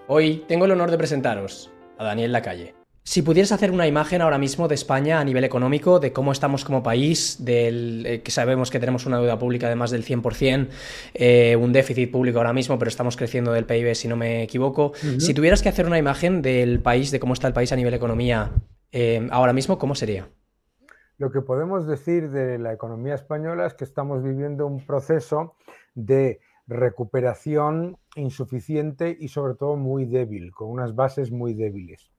Hoy tengo el honor de presentaros a Daniel Lacalle. Si pudieras hacer una imagen ahora mismo de España a nivel económico, de cómo estamos como país, que sabemos que tenemos una deuda pública de más del 100%, un déficit público ahora mismo, pero estamos creciendo del PIB si no me equivoco. Si tuvieras que hacer una imagen del país, de cómo está el país a nivel economía ahora mismo, ¿cómo sería? Lo que podemos decir de la economía española es que estamos viviendo un proceso de recuperación insuficiente y sobre todo muy débil, con unas bases muy débiles.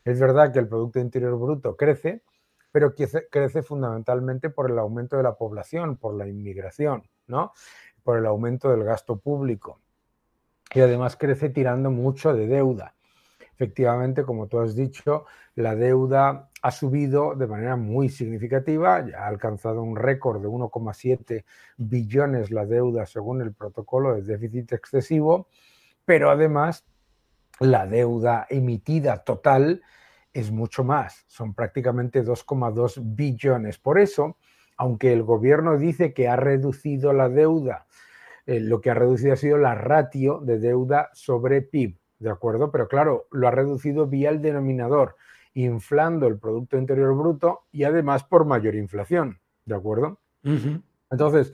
Es verdad que el Producto Interior Bruto crece, pero crece fundamentalmente por el aumento de la población, por la inmigración, ¿no? Por el aumento del gasto público. Y además crece tirando mucho de deuda. Efectivamente, como tú has dicho, la deuda ha subido de manera muy significativa, ya ha alcanzado un récord de 1,7 billones la deuda según el protocolo de déficit excesivo, pero además la deuda emitida total es mucho más, son prácticamente 2,2 billones. Por eso, aunque el gobierno dice que ha reducido la deuda, lo que ha reducido ha sido la ratio de deuda sobre PIB, ¿de acuerdo? Pero claro, lo ha reducido vía el denominador, inflando el Producto Interior Bruto y además por mayor inflación, ¿de acuerdo? Entonces,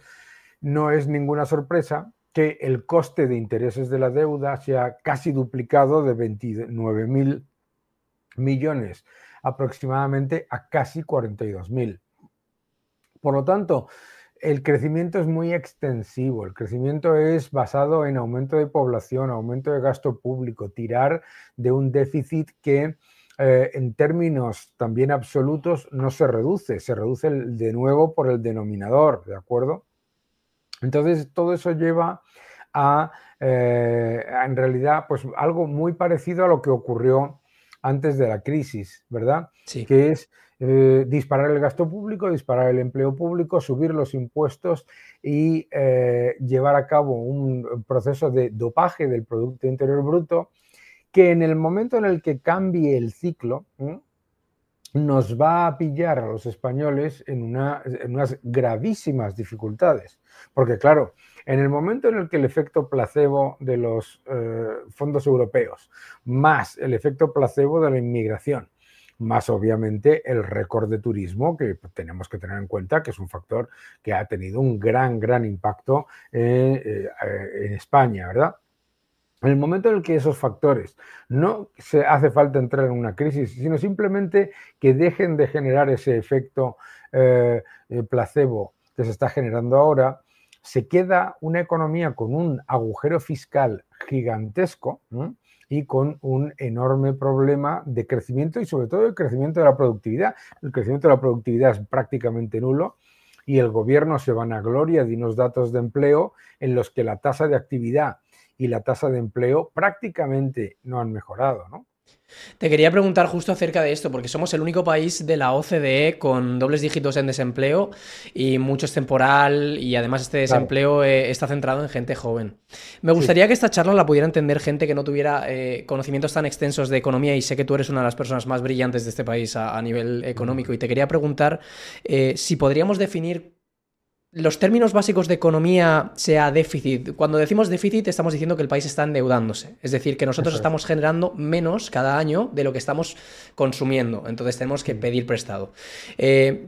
no es ninguna sorpresa que el coste de intereses de la deuda se ha casi duplicado de 29.000 millones aproximadamente a casi 42.000. Por lo tanto, el crecimiento es muy extensivo, el crecimiento es basado en aumento de población, aumento de gasto público, tirar de un déficit que en términos también absolutos no se reduce de nuevo por el denominador, ¿de acuerdo? Entonces, todo eso lleva en realidad, pues algo muy parecido a lo que ocurrió antes de la crisis, ¿verdad? Sí. Que es disparar el gasto público, disparar el empleo público, subir los impuestos y llevar a cabo un proceso de dopaje del Producto Interior Bruto que en el momento en el que cambie el ciclo, nos va a pillar a los españoles en unas gravísimas dificultades. Porque claro, en el momento en el que el efecto placebo de los fondos europeos, más el efecto placebo de la inmigración, más obviamente el récord de turismo, que tenemos que tener en cuenta que es un factor que ha tenido un gran impacto en España, ¿verdad? En el momento en el que esos factores no se hace falta entrar en una crisis, sino simplemente que dejen de generar ese efecto placebo que se está generando ahora, se queda una economía con un agujero fiscal gigantesco, ¿no? Y con un enorme problema de crecimiento y sobre todo el crecimiento de la productividad. El crecimiento de la productividad es prácticamente nulo y el gobierno se vanagloria de unos datos de empleo en los que la tasa de actividad y la tasa de empleo prácticamente no han mejorado, ¿no? Te quería preguntar justo acerca de esto, porque somos el único país de la OCDE con dobles dígitos en desempleo y mucho es temporal y además este Claro, desempleo está centrado en gente joven. Me sí. gustaría que esta charla la pudiera entender gente que no tuviera conocimientos tan extensos de economía y sé que tú eres una de las personas más brillantes de este país a nivel económico y te quería preguntar si podríamos definir los términos básicos de economía, sea déficit. Cuando decimos déficit, estamos diciendo que el país está endeudándose. Es decir, que nosotros Eso es. estamos generando menos cada año de lo que estamos consumiendo. Entonces tenemos que pedir prestado.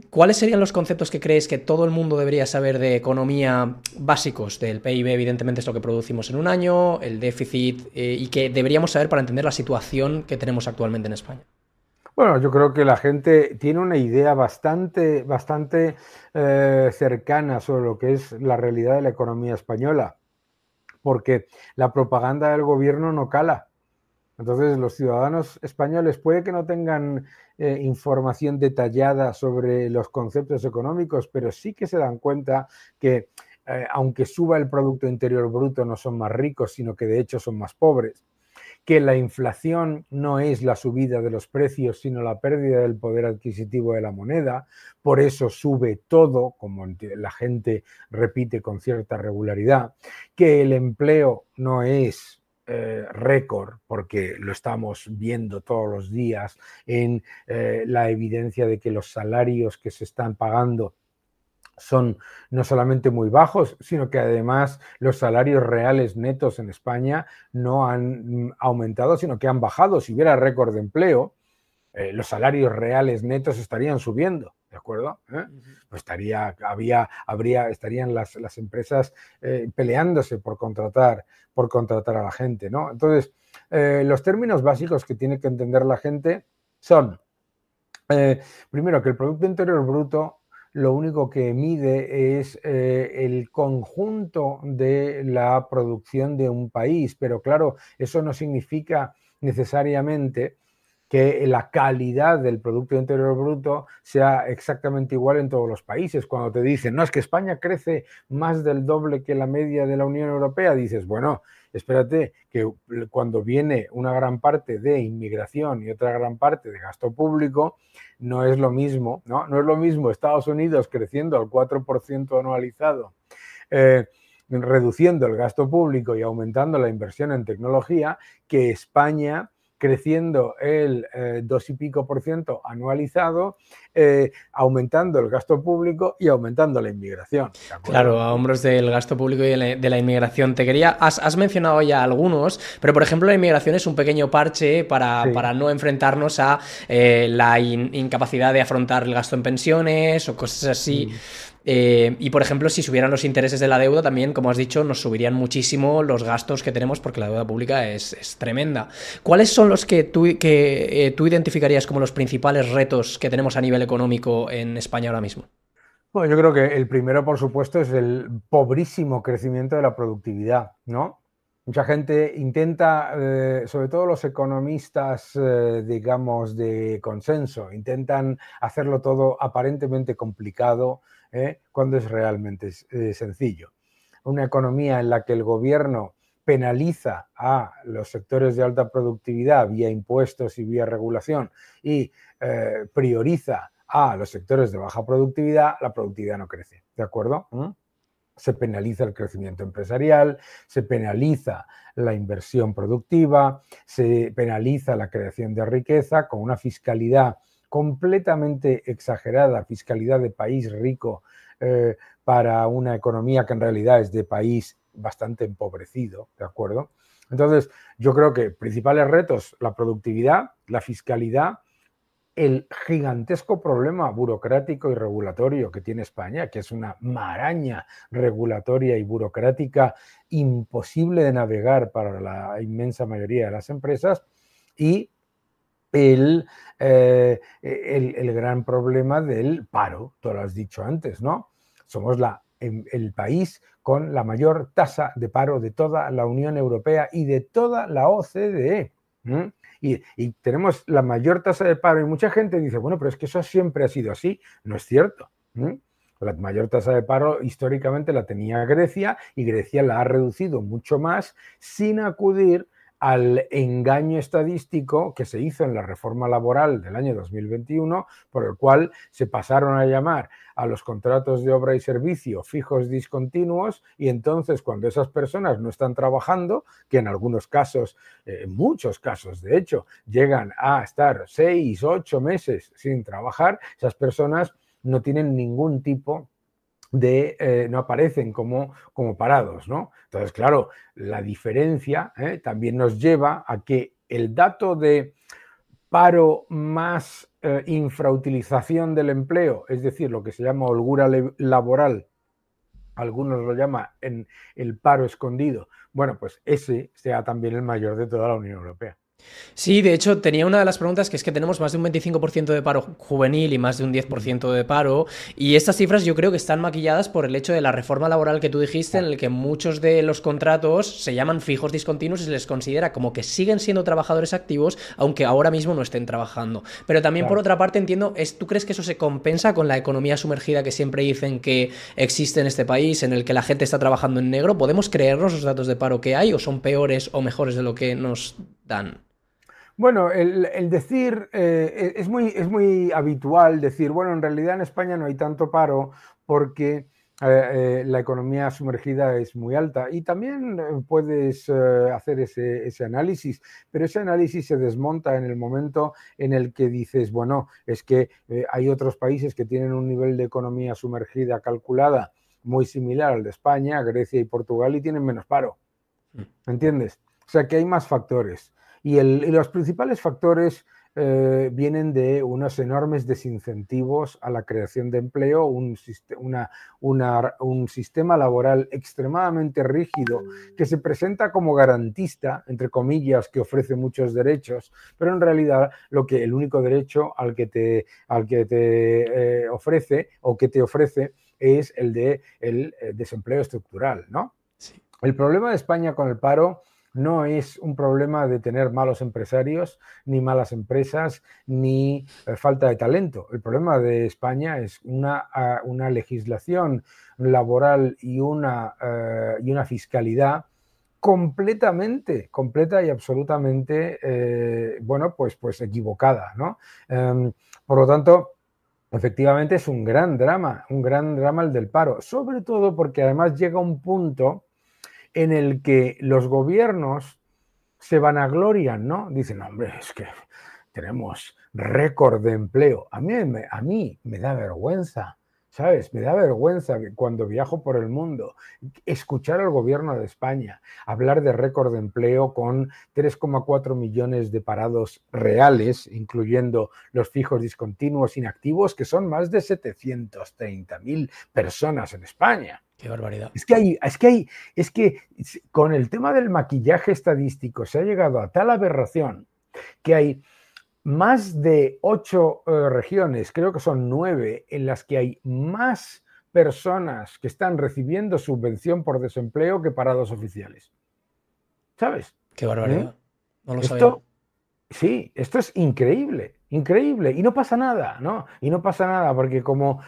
¿Cuáles serían los conceptos que crees que todo el mundo debería saber de economía básicos? Del PIB, evidentemente, es lo que producimos en un año, el déficit, y que deberíamos saber para entender la situación que tenemos actualmente en España. Bueno, yo creo que la gente tiene una idea bastante cercana sobre lo que es la realidad de la economía española, porque la propaganda del gobierno no cala. Entonces, los ciudadanos españoles puede que no tengan información detallada sobre los conceptos económicos, pero sí que se dan cuenta que aunque suba el Producto Interior Bruto, no son más ricos, sino que de hecho son más pobres, que la inflación no es la subida de los precios, sino la pérdida del poder adquisitivo de la moneda. Por eso sube todo, como la gente repite con cierta regularidad, que el empleo no es récord, porque lo estamos viendo todos los días en la evidencia de que los salarios que se están pagando son no solamente muy bajos, sino que además los salarios reales netos en España no han aumentado, sino que han bajado. Si hubiera récord de empleo, los salarios reales netos estarían subiendo, ¿de acuerdo? Pues estarían las empresas peleándose por contratar a la gente, ¿no? Entonces, los términos básicos que tiene que entender la gente son, primero, que el Producto Interior Bruto lo único que mide es el conjunto de la producción de un país, pero claro, eso no significa necesariamente que la calidad del Producto Interior Bruto sea exactamente igual en todos los países. Cuando te dicen, no, es que España crece más del doble que la media de la Unión Europea, dices, bueno, espérate, que cuando viene una gran parte de inmigración y otra gran parte de gasto público, no es lo mismo, ¿no? No es lo mismo Estados Unidos creciendo al 4% anualizado, reduciendo el gasto público y aumentando la inversión en tecnología, que España creciendo el 2 y pico por ciento anualizado, aumentando el gasto público y aumentando la inmigración. Claro, a hombros del gasto público y de la inmigración. Has mencionado ya algunos, pero por ejemplo la inmigración es un pequeño parche para no enfrentarnos a la incapacidad de afrontar el gasto en pensiones o cosas así. Y por ejemplo, si subieran los intereses de la deuda, también, como has dicho, nos subirían muchísimo los gastos que tenemos porque la deuda pública es tremenda. ¿Cuáles son los que tú identificarías como los principales retos que tenemos a nivel económico en España ahora mismo? Bueno, yo creo que el primero, por supuesto, es el pobrísimo crecimiento de la productividad, ¿no? Mucha gente intenta, sobre todo los economistas, digamos, de consenso, intentan hacerlo todo aparentemente complicado, cuando es realmente sencillo. Una economía en la que el gobierno penaliza a los sectores de alta productividad vía impuestos y vía regulación y prioriza a los sectores de baja productividad, la productividad no crece, ¿de acuerdo? Se penaliza el crecimiento empresarial, se penaliza la inversión productiva, se penaliza la creación de riqueza con una fiscalidad completamente exagerada, fiscalidad de país rico para una economía que en realidad es de país bastante empobrecido, ¿de acuerdo? Entonces, yo creo que principales retos, la productividad, la fiscalidad, el gigantesco problema burocrático y regulatorio que tiene España, que es una maraña regulatoria y burocrática imposible de navegar para la inmensa mayoría de las empresas, y el gran problema del paro, tú lo has dicho antes, ¿no? Somos el país con la mayor tasa de paro de toda la Unión Europea y de toda la OCDE. Y tenemos la mayor tasa de paro y mucha gente dice, bueno, pero es que eso siempre ha sido así. No es cierto. La mayor tasa de paro históricamente la tenía Grecia y Grecia la ha reducido mucho más sin acudir al engaño estadístico que se hizo en la reforma laboral del año 2021, por el cual se pasaron a llamar a los contratos de obra y servicio fijos discontinuos, y entonces cuando esas personas no están trabajando, que en algunos casos, en muchos casos de hecho, llegan a estar 6, 8 meses sin trabajar, esas personas no tienen ningún tipo no aparecen como parados, ¿no? Entonces, claro, la diferencia también nos lleva a que el dato de paro más infrautilización del empleo, es decir, lo que se llama holgura laboral, algunos lo llaman en el paro escondido, bueno, pues ese sea también el mayor de toda la Unión Europea. Sí, de hecho, tenía una de las preguntas que es que tenemos más de un 25% de paro juvenil y más de un 10% de paro, y estas cifras yo creo que están maquilladas por el hecho de la reforma laboral que tú dijiste, en el que muchos de los contratos se llaman fijos discontinuos y se les considera como que siguen siendo trabajadores activos, aunque ahora mismo no estén trabajando. Pero también, por otra parte, entiendo, ¿tú crees que eso se compensa con la economía sumergida que siempre dicen que existe en este país, en el que la gente está trabajando en negro? ¿Podemos creernos los datos de paro que hay o son peores o mejores de lo que nos dan? Bueno, el decir, es muy habitual decir, bueno, en realidad en España no hay tanto paro porque la economía sumergida es muy alta y también puedes hacer ese análisis, pero ese análisis se desmonta en el momento en el que dices, bueno, es que hay otros países que tienen un nivel de economía sumergida calculada muy similar al de España, Grecia y Portugal y tienen menos paro. ¿Entiendes? O sea que hay más factores. Y los principales factores vienen de unos enormes desincentivos a la creación de empleo, un sistema laboral extremadamente rígido que se presenta como garantista, entre comillas, que ofrece muchos derechos, pero en realidad el único derecho al que te ofrece o que te ofrece es el de el desempleo estructural, ¿no? Sí. El problema de España con el paro no es un problema de tener malos empresarios, ni malas empresas, ni falta de talento. El problema de España es una legislación laboral y una fiscalidad completa y absolutamente, bueno, pues equivocada, ¿no? Por lo tanto, efectivamente es un gran drama el del paro, sobre todo porque además llega un punto en el que los gobiernos se vanaglorian, ¿no? Dicen, hombre, es que tenemos récord de empleo. A mí me da vergüenza, ¿sabes? Me da vergüenza que cuando viajo por el mundo, escuchar al gobierno de España hablar de récord de empleo con 3,4 millones de parados reales, incluyendo los fijos discontinuos inactivos, que son más de 730.000 personas en España. Qué barbaridad. Es que con el tema del maquillaje estadístico se ha llegado a tal aberración que hay más de 8 regiones, creo que son 9, en las que hay más personas que están recibiendo subvención por desempleo que parados oficiales. ¿Sabes? Qué barbaridad. No lo sabía. Esto, sí, esto es increíble, increíble. Y no pasa nada, ¿no? Y no pasa nada porque como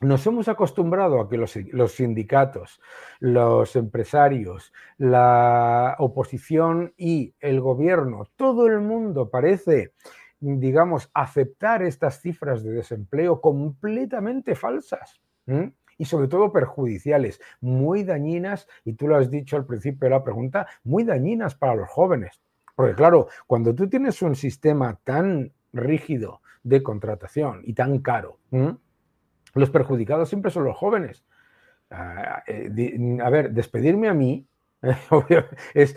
nos hemos acostumbrado a que los sindicatos, los empresarios, la oposición y el gobierno, todo el mundo parece, digamos, aceptar estas cifras de desempleo completamente falsas, ¿eh? Y sobre todo perjudiciales, muy dañinas, y tú lo has dicho al principio de la pregunta, muy dañinas para los jóvenes. Porque claro, cuando tú tienes un sistema tan rígido de contratación y tan caro, ¿eh? Los perjudicados siempre son los jóvenes. A ver, despedirme a mí es,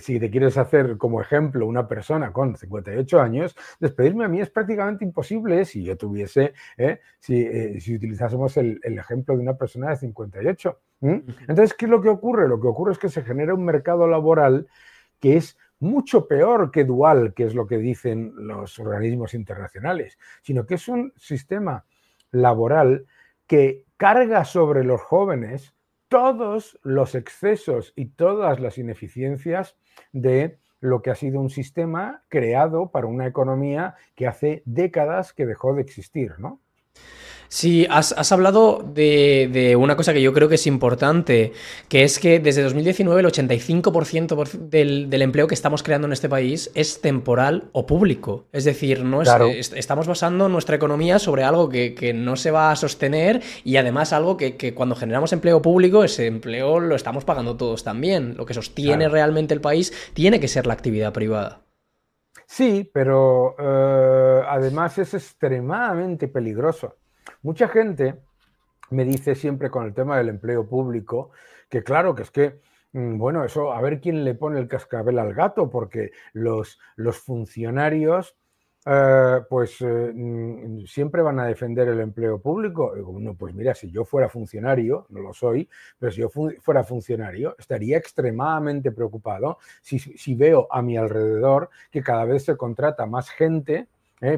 si te quieres hacer como ejemplo una persona con 58 años, despedirme a mí es prácticamente imposible si yo tuviese, si utilizásemos el ejemplo de una persona de 58. Entonces, ¿qué es lo que ocurre? Lo que ocurre es que se genera un mercado laboral que es mucho peor que dual, que es lo que dicen los organismos internacionales, sino que es un sistema laboral que carga sobre los jóvenes todos los excesos y todas las ineficiencias de lo que ha sido un sistema creado para una economía que hace décadas que dejó de existir, ¿no? Sí, has hablado de una cosa que yo creo que es importante, que es que desde 2019 el 85% del empleo que estamos creando en este país es temporal o público. Es decir, Claro. estamos basando nuestra economía sobre algo que no se va a sostener y además algo que cuando generamos empleo público, ese empleo lo estamos pagando todos también. Lo que sostiene Claro. realmente el país tiene que ser la actividad privada. Sí, pero además es extremadamente peligroso. Mucha gente me dice siempre con el tema del empleo público que claro, que es que, bueno, eso a ver quién le pone el cascabel al gato, porque los funcionarios siempre van a defender el empleo público. Digo, no, pues mira, si yo fuera funcionario, no lo soy, pero si yo fuera funcionario, estaría extremadamente preocupado si veo a mi alrededor que cada vez se contrata más gente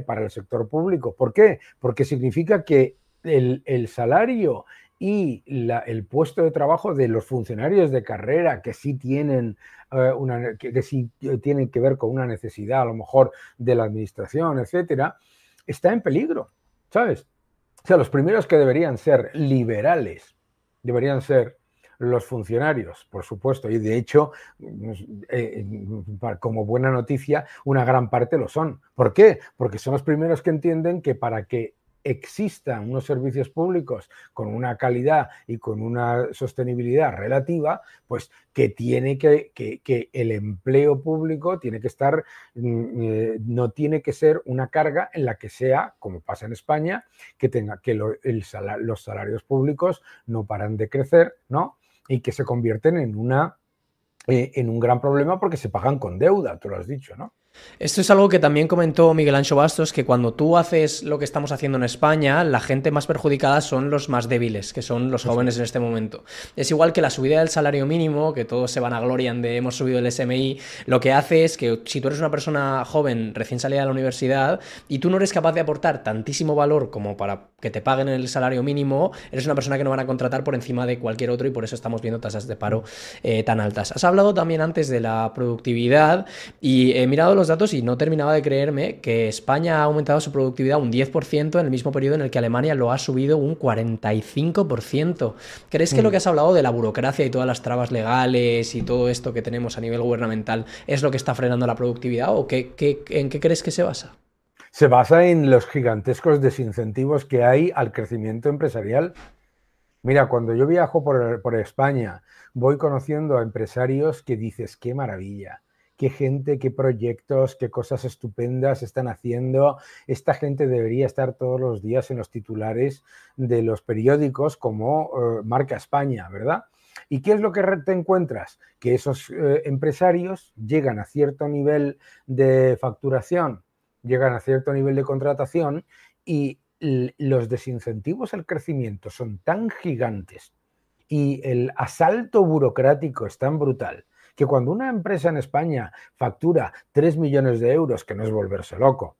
para el sector público. ¿Por qué? Porque significa que el salario y el puesto de trabajo de los funcionarios de carrera que sí tienen que sí tienen que ver con una necesidad a lo mejor de la administración, etcétera, está en peligro, ¿sabes? O sea, los primeros que deberían ser liberales deberían ser los funcionarios, por supuesto, y de hecho, como buena noticia, una gran parte lo son. ¿Por qué? Porque son los primeros que entienden que para que existan unos servicios públicos con una calidad y con una sostenibilidad relativa, pues que tiene que el empleo público tiene que estar, no tiene que ser una carga en la que sea, como pasa en España, que tenga que los salarios públicos no paran de crecer, ¿no? Y que se convierten en un gran problema porque se pagan con deuda, tú lo has dicho, ¿no? Esto es algo que también comentó Miguel Ancho Bastos, que cuando tú haces lo que estamos haciendo en España, la gente más perjudicada son los más débiles, que son los jóvenes en este momento. Es igual que la subida del salario mínimo, que todos se vanaglorian de hemos subido el SMI, lo que hace es que si tú eres una persona joven recién salida de la universidad y tú no eres capaz de aportar tantísimo valor como para que te paguen el salario mínimo, eres una persona que no van a contratar por encima de cualquier otro y por eso estamos viendo tasas de paro tan altas. Has hablado también antes de la productividad y he mirado los datos y no terminaba de creerme que España ha aumentado su productividad un 10% en el mismo periodo en el que Alemania lo ha subido un 45%. ¿Crees que lo que has hablado de la burocracia y todas las trabas legales y todo esto que tenemos a nivel gubernamental es lo que está frenando la productividad o en qué crees que se basa? Se basa en los gigantescos desincentivos que hay al crecimiento empresarial. Mira, cuando yo viajo por España, voy conociendo a empresarios que dices, qué maravilla, qué gente, qué proyectos, qué cosas estupendas están haciendo. Esta gente debería estar todos los días en los titulares de los periódicos como Marca España, ¿verdad? ¿Y qué es lo que te encuentras? Que esos empresarios llegan a cierto nivel de facturación, llegan a cierto nivel de contratación y los desincentivos al crecimiento son tan gigantes y el asalto burocrático es tan brutal que cuando una empresa en España factura 3 millones de euros, que no es volverse loco,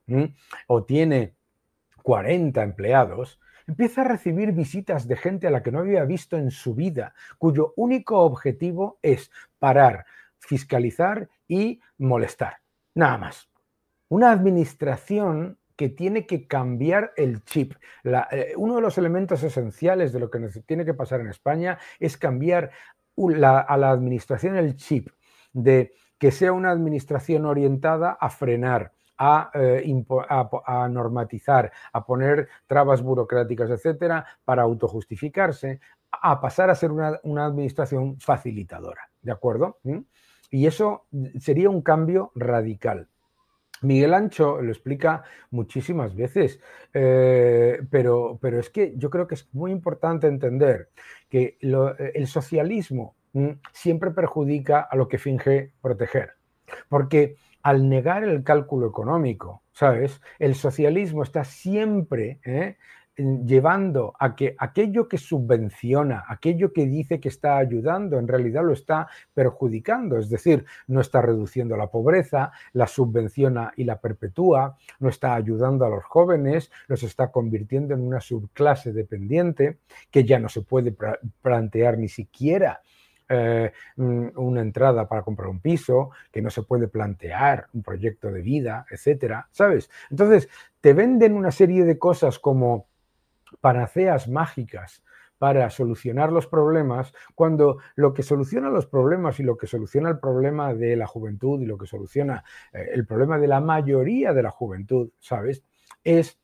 o tiene 40 empleados, empieza a recibir visitas de gente a la que no había visto en su vida, cuyo único objetivo es parar, fiscalizar y molestar. Nada más. Una administración que tiene que cambiar el chip. Uno de los elementos esenciales de lo que tiene que pasar en España es cambiar a la administración el chip de que sea una administración orientada a frenar, a normatizar, a poner trabas burocráticas, etcétera, para autojustificarse, a pasar a ser una administración facilitadora, ¿de acuerdo? Y eso sería un cambio radical. Miguel Ancho lo explica muchísimas veces, pero es que yo creo que es muy importante entender que el socialismo siempre perjudica a lo que finge proteger, porque al negar el cálculo económico, ¿sabes? El socialismo está siempre llevando a que aquello que subvenciona, aquello que dice que está ayudando, en realidad lo está perjudicando, es decir, no está reduciendo la pobreza, la subvenciona y la perpetúa, no está ayudando a los jóvenes, los está convirtiendo en una subclase dependiente que ya no se puede plantear ni siquiera una entrada para comprar un piso, que no se puede plantear un proyecto de vida, etcétera, ¿sabes? Entonces, te venden una serie de cosas como panaceas mágicas para solucionar los problemas, cuando lo que soluciona los problemas y lo que soluciona el problema de la juventud y lo que soluciona el problema de la mayoría de la juventud, ¿sabes? Es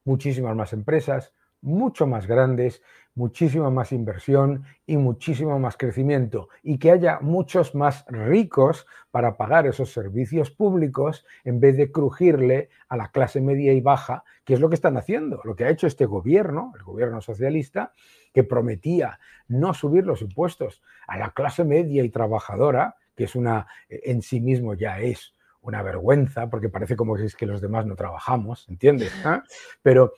muchísimas más empresas, mucho más grandes, muchísima más inversión y muchísimo más crecimiento, y que haya muchos más ricos para pagar esos servicios públicos en vez de crujirle a la clase media y baja, que es lo que están haciendo, lo que ha hecho este gobierno, el gobierno socialista, que prometía no subir los impuestos a la clase media y trabajadora, que es en sí mismo ya es una vergüenza, porque parece como que es que los demás no trabajamos, ¿entiendes? Pero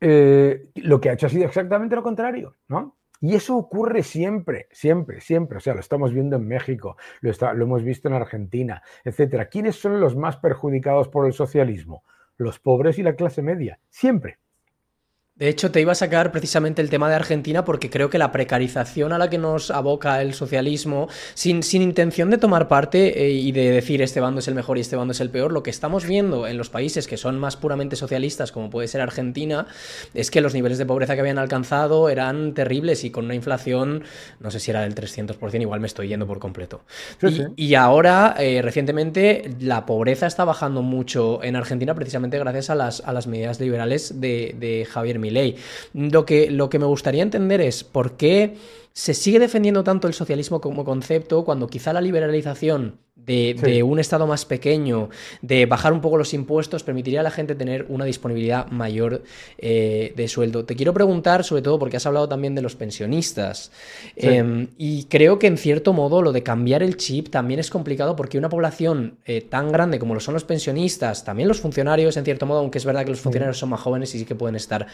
lo que ha hecho ha sido exactamente lo contrario, ¿no? Y eso ocurre siempre, siempre, siempre. O sea, lo estamos viendo en México, lo hemos visto en Argentina, etcétera. ¿Quiénes son los más perjudicados por el socialismo? Los pobres y la clase media, siempre. De hecho, te iba a sacar precisamente el tema de Argentina porque creo que la precarización a la que nos aboca el socialismo, sin intención de tomar parte y de decir este bando es el mejor y este bando es el peor, lo que estamos viendo en los países que son más puramente socialistas, como puede ser Argentina, es que los niveles de pobreza que habían alcanzado eran terribles y con una inflación, no sé si era del 300%, igual me estoy yendo por completo. Sí, sí. Y ahora, recientemente, la pobreza está bajando mucho en Argentina precisamente gracias a las medidas liberales de Javier Milei. Lo que me gustaría entender es por qué se sigue defendiendo tanto el socialismo como concepto cuando quizá la liberalización de Sí. un Estado más pequeño, de bajar un poco los impuestos, permitiría a la gente tener una disponibilidad mayor de sueldo. Te quiero preguntar, sobre todo porque has hablado también de los pensionistas, Sí. y creo que en cierto modo lo de cambiar el chip también es complicado porque una población tan grande como lo son los pensionistas, también los funcionarios en cierto modo, aunque es verdad que los Mm. funcionarios son más jóvenes y sí que pueden estar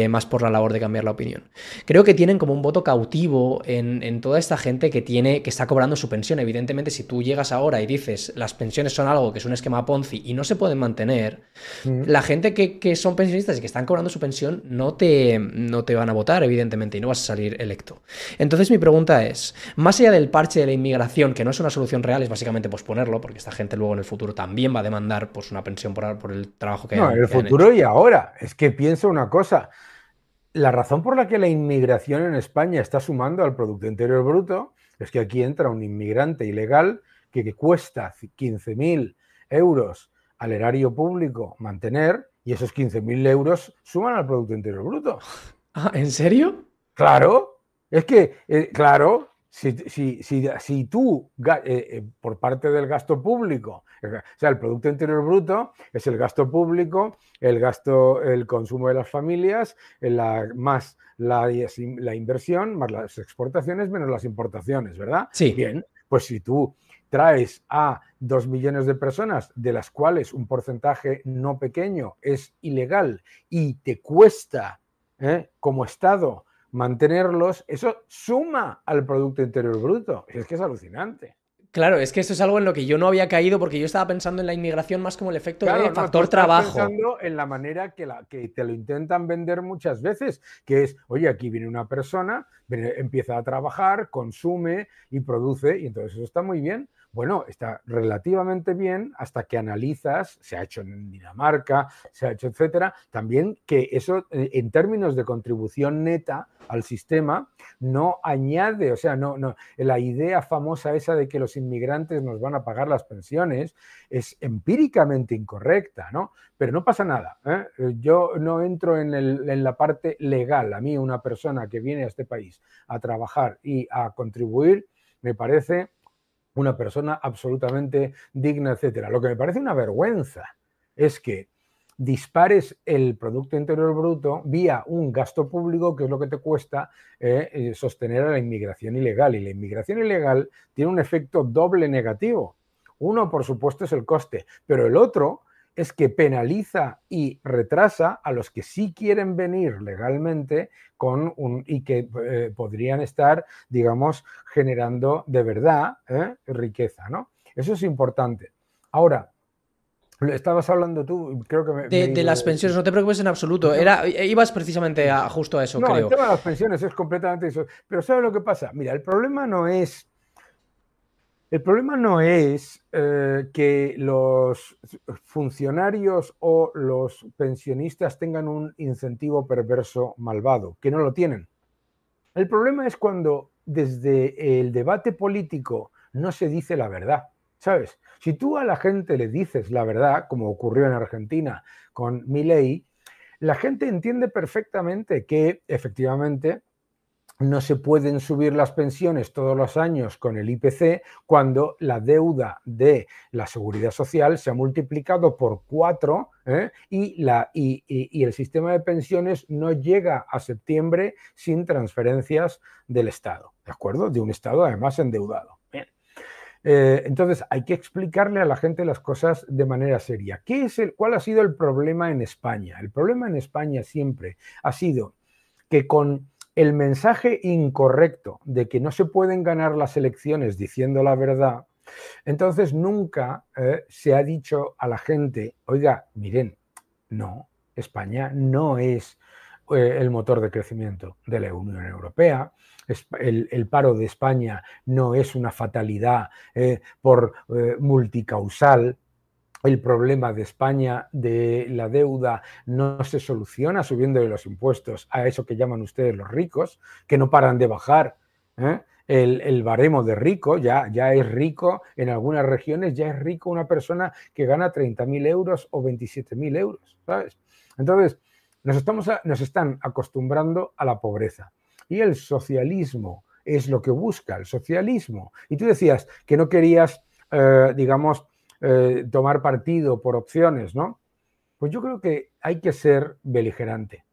más por la labor de cambiar la opinión. Creo que tienen como un voto cautivo en toda esta gente que está cobrando su pensión. Evidentemente, si tú llegas ahora y dices las pensiones son algo que es un esquema Ponzi y no se pueden mantener, Mm. la gente que son pensionistas y que están cobrando su pensión no te van a votar, evidentemente, y no vas a salir electo. Entonces mi pregunta es, más allá del parche de la inmigración, que no es una solución real, es básicamente posponerlo, porque esta gente luego en el futuro también va a demandar pues, una pensión por el trabajo No, en el que hayan hecho. futuro y ahora. Es que pienso una cosa. La razón por la que la inmigración en España está sumando al Producto Interior Bruto es que aquí entra un inmigrante ilegal que cuesta 15.000 euros al erario público mantener y esos 15.000 euros suman al Producto Interior Bruto. Ah, ¿en serio? Claro, es que, claro, si tú, por parte del gasto público, o sea, el Producto Interior Bruto es el gasto público, el consumo de las familias, más la inversión, más las exportaciones, menos las importaciones, ¿verdad? Sí. Bien, pues si tú traes a 2 millones de personas, de las cuales un porcentaje no pequeño es ilegal y te cuesta, como Estado, mantenerlos, eso suma al Producto Interior Bruto. Es que es alucinante. Claro, es que esto es algo en lo que yo no había caído porque yo estaba pensando en la inmigración más como el efecto de Claro, no, tú factor estás trabajo. pensando en la manera que te lo intentan vender muchas veces, que es, oye, aquí viene una persona, empieza a trabajar, consume y produce, y entonces eso está muy bien. Bueno, está relativamente bien hasta que analizas, se ha hecho en Dinamarca, se ha hecho, etcétera, también que eso, en términos de contribución neta al sistema, no añade, o sea, no, la idea famosa esa de que los inmigrantes nos van a pagar las pensiones, es empíricamente incorrecta, ¿no? Pero no pasa nada, ¿eh? Yo no entro en la parte legal. A mí una persona que viene a este país a trabajar y a contribuir me parece una persona absolutamente digna, etcétera. Lo que me parece una vergüenza es que dispares el Producto Interior Bruto vía un gasto público, que es lo que te cuesta sostener a la inmigración ilegal. Y la inmigración ilegal tiene un efecto doble negativo. Uno, por supuesto, es el coste, pero el otro es que penaliza y retrasa a los que sí quieren venir legalmente y que podrían estar, digamos, generando de verdad riqueza, ¿no? Eso es importante. Ahora, estabas hablando tú, creo que me he De ido las pensiones, no te preocupes en el absoluto. tema. Ibas precisamente justo a eso, No, el creo. tema de las pensiones es completamente eso. Pero ¿sabes lo que pasa? Mira, el problema no es que los funcionarios o los pensionistas tengan un incentivo perverso malvado, que no lo tienen. El problema es cuando desde el debate político no se dice la verdad, ¿sabes? Si tú a la gente le dices la verdad, como ocurrió en Argentina con Milei, la gente entiende perfectamente que efectivamente no se pueden subir las pensiones todos los años con el IPC cuando la deuda de la seguridad social se ha multiplicado por 4, y el sistema de pensiones no llega a septiembre sin transferencias del Estado, ¿de acuerdo? De un Estado además endeudado. Bien. Entonces hay que explicarle a la gente las cosas de manera seria. ¿Cuál ha sido el problema en España? El problema en España siempre ha sido que con el mensaje incorrecto de que no se pueden ganar las elecciones diciendo la verdad, entonces nunca se ha dicho a la gente, oiga, miren, no, España no es el motor de crecimiento de la Unión Europea. El paro de España no es una fatalidad multicausal. El problema de España de la deuda no se soluciona subiéndole los impuestos a eso que llaman ustedes los ricos, que no paran de bajar. El baremo de rico ya es rico, en algunas regiones ya es rico una persona que gana 30.000 euros o 27.000 euros, ¿sabes? Entonces, nos están acostumbrando a la pobreza. Y el socialismo es lo que busca, el socialismo. Y tú decías que no querías, tomar partido por opciones, ¿no? Pues yo creo que hay que ser beligerante.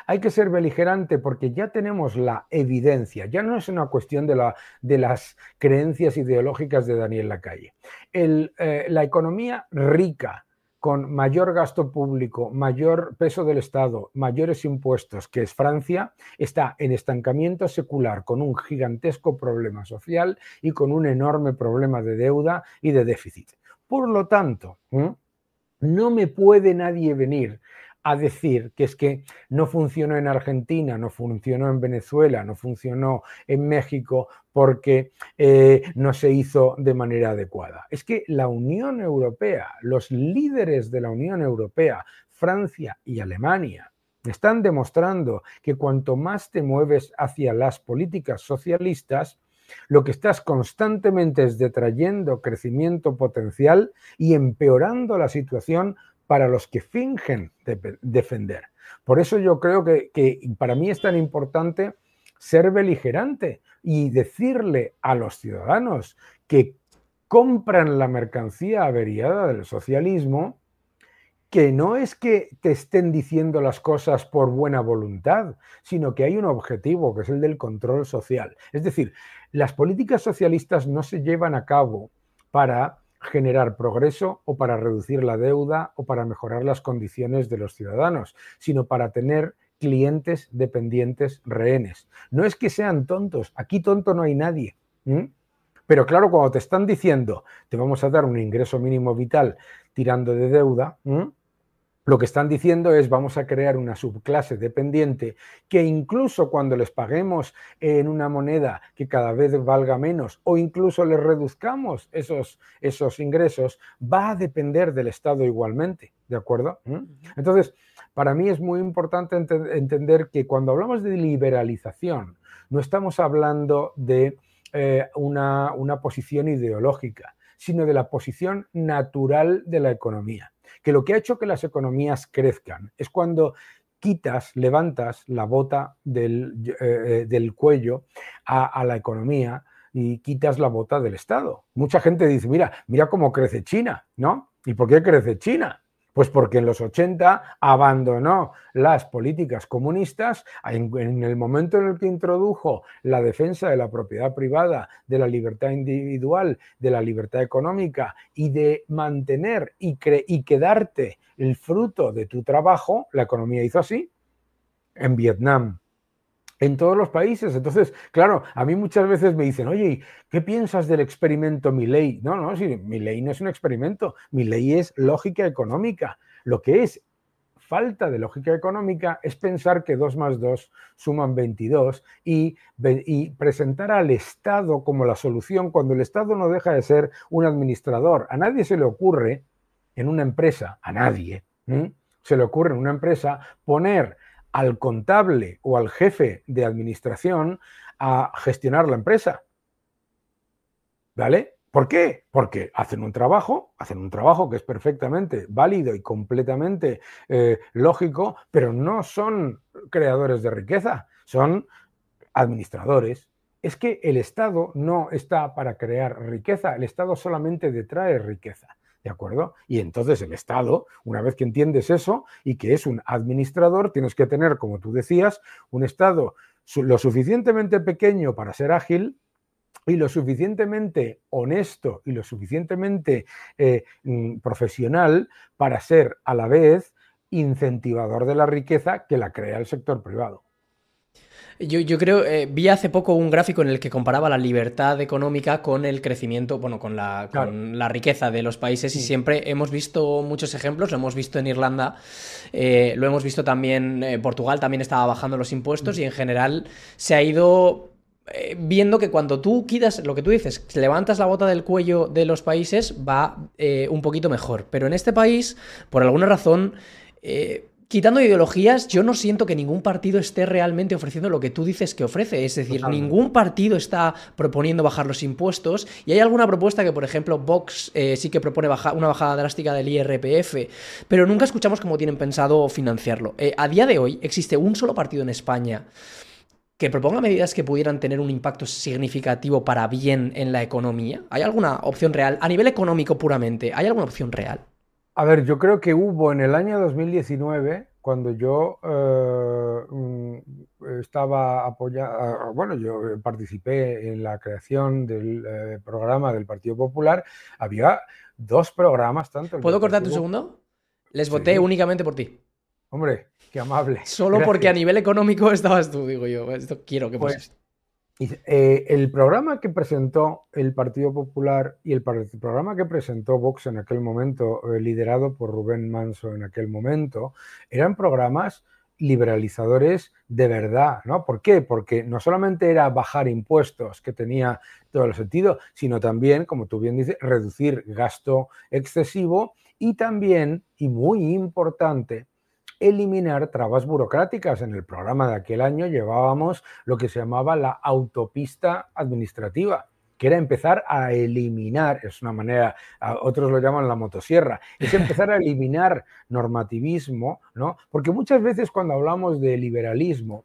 Hay que ser beligerante porque ya tenemos la evidencia, ya no es una cuestión de las creencias ideológicas de Daniel Lacalle. La economía rica, con mayor gasto público, mayor peso del Estado, mayores impuestos, que es Francia, está en estancamiento secular, con un gigantesco problema social y con un enorme problema de deuda y de déficit. Por lo tanto, no me puede nadie venir a decir que es que no funcionó en Argentina, no funcionó en Venezuela, no funcionó en México porque no se hizo de manera adecuada. Es que la Unión Europea, los líderes de la Unión Europea, Francia y Alemania, están demostrando que cuanto más te mueves hacia las políticas socialistas, lo que estás constantemente es detrayendo crecimiento potencial y empeorando la situación para los que fingen defender. Por eso yo creo que para mí es tan importante ser beligerante y decirle a los ciudadanos que compran la mercancía averiada del socialismo que no es que te estén diciendo las cosas por buena voluntad, sino que hay un objetivo, que es el del control social. Es decir, las políticas socialistas no se llevan a cabo para generar progreso o para reducir la deuda o para mejorar las condiciones de los ciudadanos, sino para tener clientes dependientes rehenes. No es que sean tontos, aquí tonto no hay nadie. Pero claro, cuando te están diciendo te vamos a dar un ingreso mínimo vital tirando de deuda, lo que están diciendo es vamos a crear una subclase dependiente que incluso cuando les paguemos en una moneda que cada vez valga menos o incluso les reduzcamos esos ingresos, va a depender del Estado igualmente, ¿de acuerdo? Entonces, para mí es muy importante entender que cuando hablamos de liberalización, no estamos hablando de una posición ideológica, sino de la posición natural de la economía. Que lo que ha hecho que las economías crezcan es cuando levantas la bota del cuello a la economía y quitas la bota del Estado. Mucha gente dice, mira cómo crece China, ¿no? ¿Y por qué crece China? Pues porque en los 80 abandonó las políticas comunistas en el momento en el que introdujo la defensa de la propiedad privada, de la libertad individual, de la libertad económica y de mantener y quedarte el fruto de tu trabajo. La economía hizo así en Vietnam, en todos los países. Entonces, claro, a mí muchas veces me dicen, oye, ¿qué piensas del experimento Milei? No, si Milei no es un experimento, Milei es lógica económica. Lo que es falta de lógica económica es pensar que 2 más 2 suman 22 y presentar al Estado como la solución cuando el Estado no deja de ser un administrador. A nadie se le ocurre en una empresa, a nadie, se le ocurre en una empresa poner al contable o al jefe de administración a gestionar la empresa. ¿Vale? ¿Por qué? Porque hacen un trabajo que es perfectamente válido y completamente lógico, pero no son creadores de riqueza, son administradores. Es que el Estado no está para crear riqueza, el Estado solamente detrae riqueza. ¿De acuerdo? Y entonces el Estado, una vez que entiendes eso y que es un administrador, tienes que tener, como tú decías, un Estado lo suficientemente pequeño para ser ágil y lo suficientemente honesto y lo suficientemente profesional para ser a la vez incentivador de la riqueza que la crea el sector privado. Yo creo, vi hace poco un gráfico en el que comparaba la libertad económica con el crecimiento, bueno, Claro. con la riqueza de los países y Mm. siempre hemos visto muchos ejemplos, lo hemos visto en Irlanda, lo hemos visto también, Portugal también estaba bajando los impuestos Mm. y en general se ha ido viendo que cuando tú quitas, lo que tú dices, levantas la bota del cuello de los países, va un poquito mejor. Pero en este país, por alguna razón, quitando ideologías, yo no siento que ningún partido esté realmente ofreciendo lo que tú dices que ofrece. Es decir, Totalmente. ningún partido está proponiendo bajar los impuestos. Y hay alguna propuesta que, por ejemplo, Vox sí que propone una bajada drástica del IRPF, pero nunca escuchamos cómo tienen pensado financiarlo. A día de hoy existe un solo partido en España que proponga medidas que pudieran tener un impacto significativo para bien en la economía. ¿Hay alguna opción real? A nivel económico puramente, ¿hay alguna opción real? A ver, yo creo que hubo en el año 2019, cuando yo estaba apoyando, bueno, yo participé en la creación del programa del Partido Popular, había dos programas, tanto el del ¿Puedo cortarte Partido un Popular. segundo? Les voté Sí, únicamente por ti. hombre, qué amable, Solo porque a gracias. nivel económico estabas tú, digo yo. Esto quiero que pase Pues esto. el programa que presentó el Partido Popular y el programa que presentó Vox en aquel momento, liderado por Rubén Manso en aquel momento, eran programas liberalizadores de verdad, ¿no? ¿Por qué? Porque no solamente era bajar impuestos, que tenía todo el sentido, sino también, como tú bien dices, reducir gasto excesivo y también, y muy importante, eliminar trabas burocráticas. En el programa de aquel año llevábamos lo que se llamaba la autopista administrativa, que era empezar a eliminar, es una manera, otros lo llaman la motosierra, es empezar a eliminar normativismo, ¿no? Porque muchas veces cuando hablamos de liberalismo,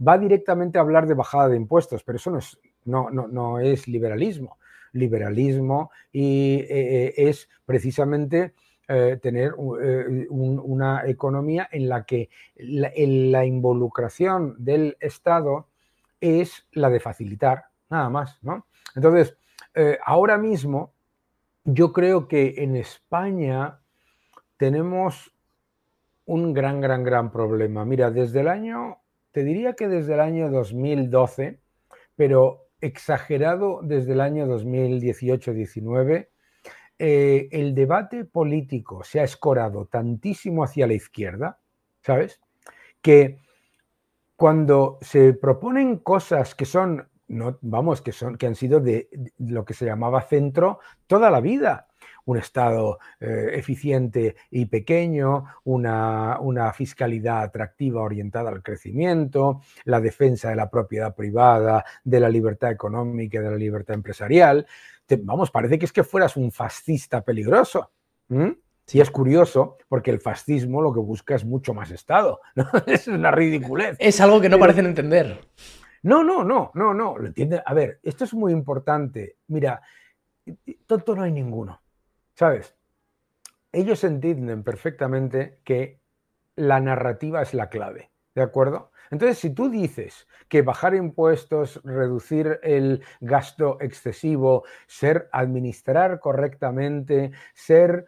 va directamente a hablar de bajada de impuestos, pero eso no es liberalismo. Liberalismo es precisamente tener una economía en la que la involucración del Estado es la de facilitar, nada más, ¿no? Entonces, ahora mismo yo creo que en España tenemos un gran problema. Mira, te diría que desde el año 2012, pero exagerado desde el año 2018-19, el debate político se ha escorado tantísimo hacia la izquierda, ¿sabes? Que cuando se proponen cosas que son, no, vamos, que han sido de lo que se llamaba centro toda la vida, un Estado eficiente y pequeño, una fiscalidad atractiva orientada al crecimiento, la defensa de la propiedad privada, de la libertad económica, de la libertad empresarial. Vamos, parece que es que fueras un fascista peligroso. ¿Mm? Y es Sí. curioso porque el fascismo lo que busca es mucho más Estado, ¿no? Es una ridiculez. Es algo que no Pero parecen entender. no, lo entiende. A ver, esto es muy importante. Mira, tonto no hay ninguno, ¿sabes? Ellos entienden perfectamente que la narrativa es la clave, ¿de acuerdo? Entonces, si tú dices que bajar impuestos, reducir el gasto excesivo, administrar correctamente, ser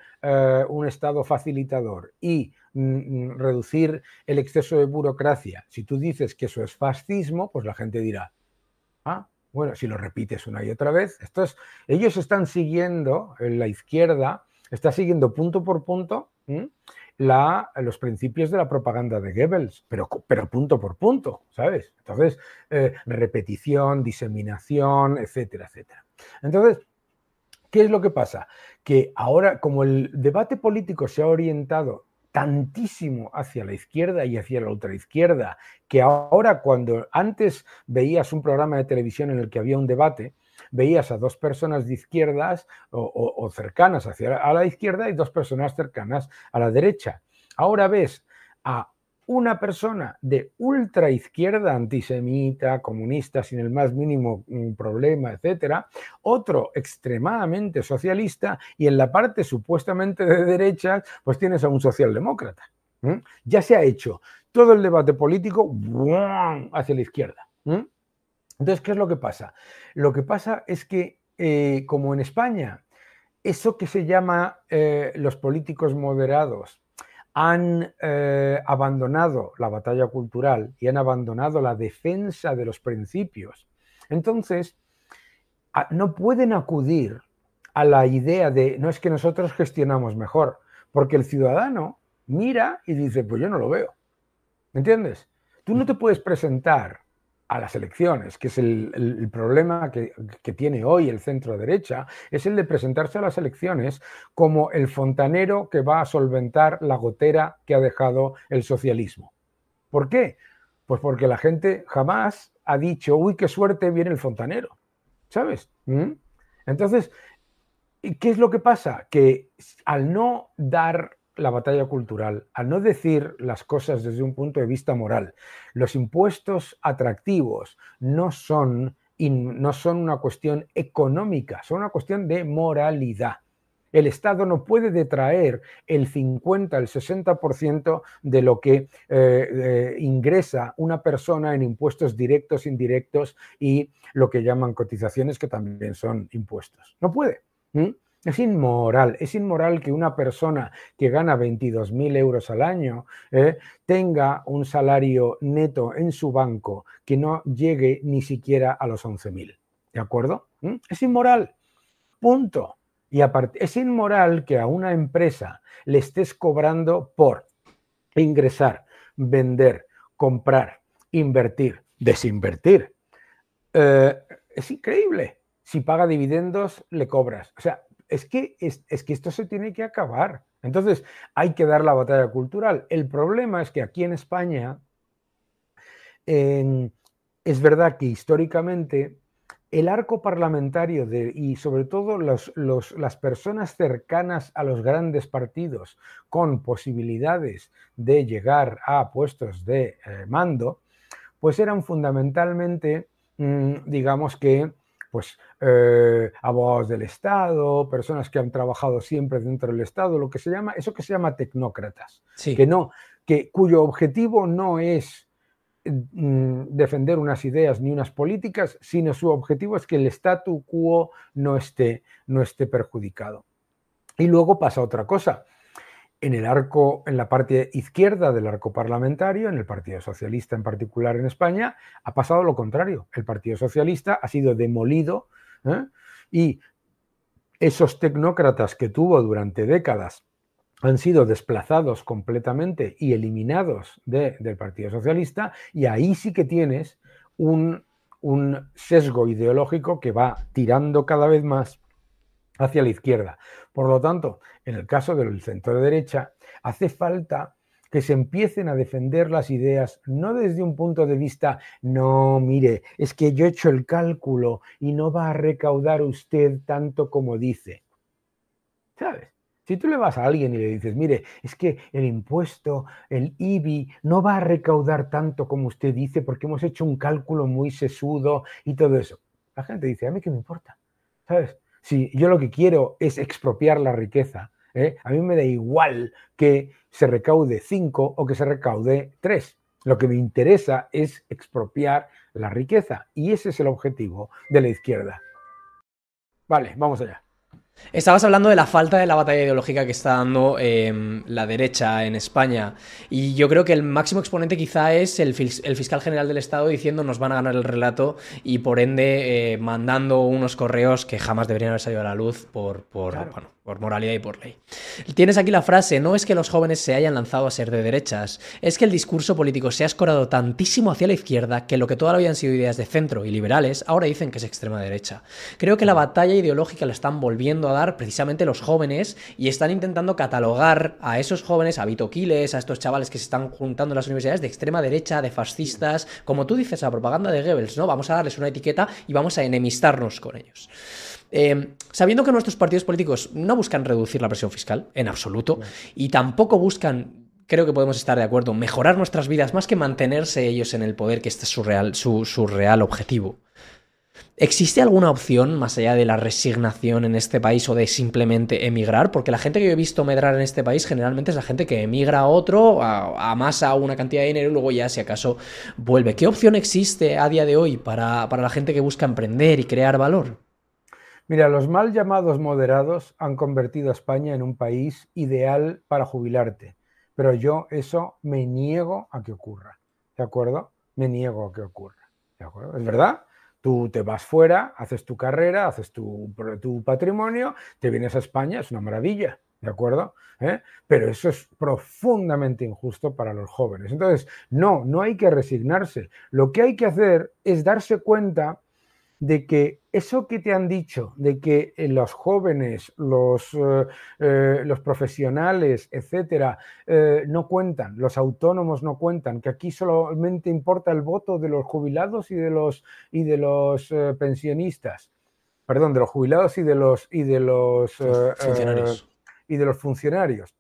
un Estado facilitador y reducir el exceso de burocracia, si tú dices que eso es fascismo, pues la gente dirá, ah, bueno, si lo repites una y otra vez, ellos están siguiendo, la izquierda está siguiendo punto por punto los principios de la propaganda de Goebbels, pero punto por punto, ¿sabes? Entonces, repetición, diseminación, etcétera, etcétera. Entonces, ¿qué es lo que pasa? Que ahora, como el debate político se ha orientado tantísimo hacia la izquierda y hacia la ultraizquierda, que ahora cuando antes veías un programa de televisión en el que había un debate, veías a dos personas de izquierdas o cercanas a la izquierda y dos personas cercanas a la derecha. Ahora ves a una persona de ultra izquierda, antisemita, comunista, sin el más mínimo problema, etcétera, otro extremadamente socialista y en la parte supuestamente de derecha, pues tienes a un socialdemócrata. Ya se ha hecho todo el debate político ¡buam!, hacia la izquierda. Entonces, ¿qué es lo que pasa? Lo que pasa es que, como en España, eso que se llama los políticos moderados han abandonado la batalla cultural y han abandonado la defensa de los principios. Entonces, no pueden acudir a la idea de, no, es que nosotros gestionamos mejor, porque el ciudadano mira y dice, pues yo no lo veo. ¿Me entiendes? Tú no te puedes presentar a las elecciones, que es el problema que tiene hoy el centro derecha, es el de presentarse a las elecciones como el fontanero que va a solventar la gotera que ha dejado el socialismo. ¿Por qué? Pues porque la gente jamás ha dicho, uy, qué suerte viene el fontanero, ¿sabes? Entonces, ¿qué es lo que pasa? Que al no dar la batalla cultural, al no decir las cosas desde un punto de vista moral, los impuestos atractivos no son una cuestión económica, son una cuestión de moralidad. El Estado no puede detraer el 50, el 60% de lo que ingresa una persona en impuestos directos, indirectos y lo que llaman cotizaciones, que también son impuestos. No puede. Es inmoral que una persona que gana 22.000 euros al año tenga un salario neto en su banco que no llegue ni siquiera a los 11.000. ¿De acuerdo? Es inmoral. Punto. Y aparte, es inmoral que a una empresa le estés cobrando por ingresar, vender, comprar, invertir, desinvertir. Es increíble. Si paga dividendos, le cobras. O sea, es que esto se tiene que acabar. Entonces, hay que dar la batalla cultural. El problema es que aquí en España es verdad que históricamente el arco parlamentario y sobre todo las personas cercanas a los grandes partidos con posibilidades de llegar a puestos de mando, pues eran fundamentalmente, digamos que, pues abogados del Estado, personas que han trabajado siempre dentro del Estado, lo que se llama, eso que se llama tecnócratas, Sí. cuyo objetivo no es defender unas ideas ni unas políticas, sino su objetivo es que el statu quo no esté perjudicado. Y luego pasa otra cosa. En la parte izquierda del arco parlamentario, en el Partido Socialista en particular en España, ha pasado lo contrario. El Partido Socialista ha sido demolido y esos tecnócratas que tuvo durante décadas han sido desplazados completamente y eliminados del Partido Socialista, y ahí sí que tienes un sesgo ideológico que va tirando cada vez más hacia la izquierda. Por lo tanto, en el caso del centro derecha, hace falta que se empiecen a defender las ideas, no desde un punto de vista, no, mire, es que yo he hecho el cálculo y no va a recaudar usted tanto como dice. ¿Sabes? Si tú le vas a alguien y le dices, mire, es que el impuesto, el IBI, no va a recaudar tanto como usted dice porque hemos hecho un cálculo muy sesudo y todo eso. La gente dice, a mí qué me importa, ¿sabes? Si yo lo que quiero es expropiar la riqueza, a mí me da igual que se recaude 5 o que se recaude 3. Lo que me interesa es expropiar la riqueza y ese es el objetivo de la izquierda. Vale, vamos allá. Estabas hablando de la falta de la batalla ideológica que está dando la derecha en España, y yo creo que el máximo exponente quizá es el fiscal general del Estado diciendo nos van a ganar el relato y por ende mandando unos correos que jamás deberían haber salido a la luz por moralidad y por ley. Tienes aquí la frase, no es que los jóvenes se hayan lanzado a ser de derechas, es que el discurso político se ha escorado tantísimo hacia la izquierda que lo que toda la vida han sido ideas de centro y liberales, ahora dicen que es extrema derecha. Creo que la batalla ideológica la están volviendo a dar precisamente los jóvenes y están intentando catalogar a esos jóvenes, a Vito Quiles, a estos chavales que se están juntando en las universidades de extrema derecha, de fascistas, como tú dices, la propaganda de Goebbels, ¿no? Vamos a darles una etiqueta y vamos a enemistarnos con ellos. Sabiendo que nuestros partidos políticos no buscan reducir la presión fiscal, en absoluto, y tampoco buscan, creo que podemos estar de acuerdo, mejorar nuestras vidas más que mantenerse ellos en el poder, que este es su real objetivo. ¿Existe alguna opción más allá de la resignación en este país o de simplemente emigrar? Porque la gente que yo he visto medrar en este país generalmente es la gente que emigra a otro, amasa una cantidad de dinero y luego ya si acaso vuelve. ¿Qué opción existe a día de hoy para la gente que busca emprender y crear valor? Mira, los mal llamados moderados han convertido a España en un país ideal para jubilarte, pero yo eso me niego a que ocurra, ¿de acuerdo? Me niego a que ocurra, ¿de acuerdo? Es verdad, tú te vas fuera, haces tu carrera, haces tu patrimonio, te vienes a España, es una maravilla, ¿de acuerdo? Pero eso es profundamente injusto para los jóvenes. Entonces, no hay que resignarse. Lo que hay que hacer es darse cuenta de que eso que te han dicho, de que los jóvenes, los profesionales, etcétera, no cuentan, los autónomos no cuentan, que aquí solamente importa el voto de los jubilados y de los pensionistas, perdón, de los jubilados Funcionarios. y de los funcionarios.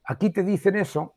Aquí te dicen eso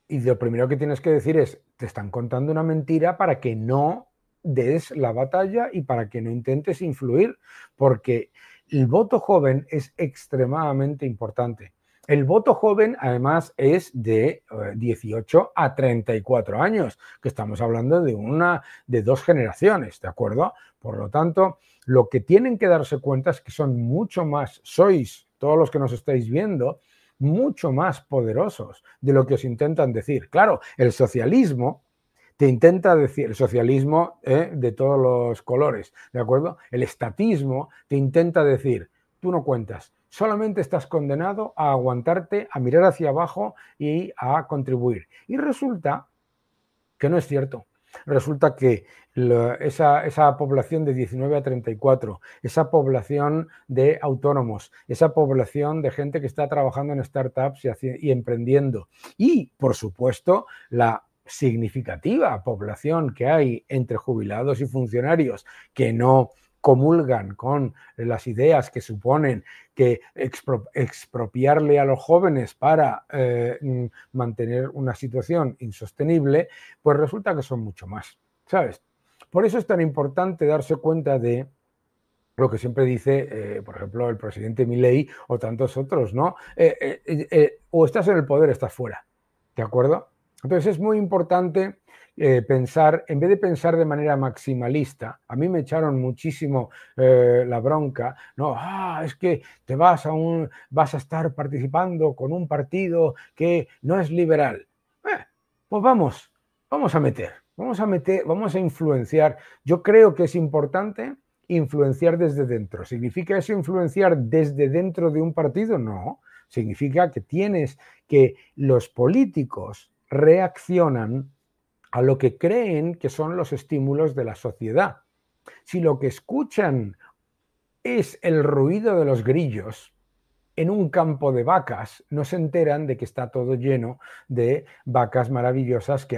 y lo primero que tienes que decir es, te están contando una mentira para que no des la batalla y para que no intentes influir, porque el voto joven es extremadamente importante. El voto joven, además, es de 18 a 34 años, que estamos hablando de dos generaciones, ¿de acuerdo? Por lo tanto, lo que tienen que darse cuenta es que son mucho más, sois, todos los que nos estáis viendo, mucho más poderosos de lo que os intentan decir. Claro, el socialismo te intenta decir, el socialismo de todos los colores, ¿de acuerdo? El estatismo te intenta decir, tú no cuentas, solamente estás condenado a aguantarte, a mirar hacia abajo y a contribuir. Y resulta que no es cierto. Resulta que esa población de 19 a 34, esa población de autónomos, esa población de gente que está trabajando en startups y emprendiendo, y por supuesto la significativa población que hay entre jubilados y funcionarios que no comulgan con las ideas que suponen que expropiarle a los jóvenes para mantener una situación insostenible, pues resulta que son mucho más, ¿sabes? Por eso es tan importante darse cuenta de lo que siempre dice, por ejemplo, el presidente Milei o tantos otros, ¿no? O estás en el poder, estás fuera, ¿de acuerdo? Entonces es muy importante pensar, en vez de pensar de manera maximalista, a mí me echaron muchísimo la bronca, no, es que vas a estar participando con un partido que no es liberal. Pues vamos a influenciar. Yo creo que es importante influenciar desde dentro. ¿Significa eso influenciar desde dentro de un partido? No. Significa que los políticos reaccionan a lo que creen que son los estímulos de la sociedad. Si lo que escuchan es el ruido de los grillos en un campo de vacas, no se enteran de que está todo lleno de vacas maravillosas que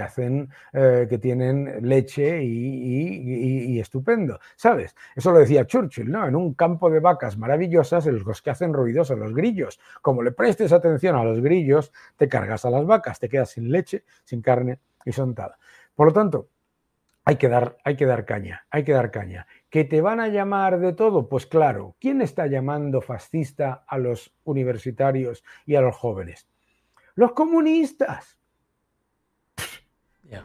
que tienen leche y estupendo, ¿sabes? Eso lo decía Churchill, ¿no? En un campo de vacas maravillosas, los que hacen ruidos son los grillos. Como le prestes atención a los grillos, te cargas a las vacas, te quedas sin leche, sin carne y sontada. Por lo tanto, hay que dar caña. ¿Que te van a llamar de todo? Pues claro, ¿quién está llamando fascista a los universitarios y a los jóvenes? ¡Los comunistas!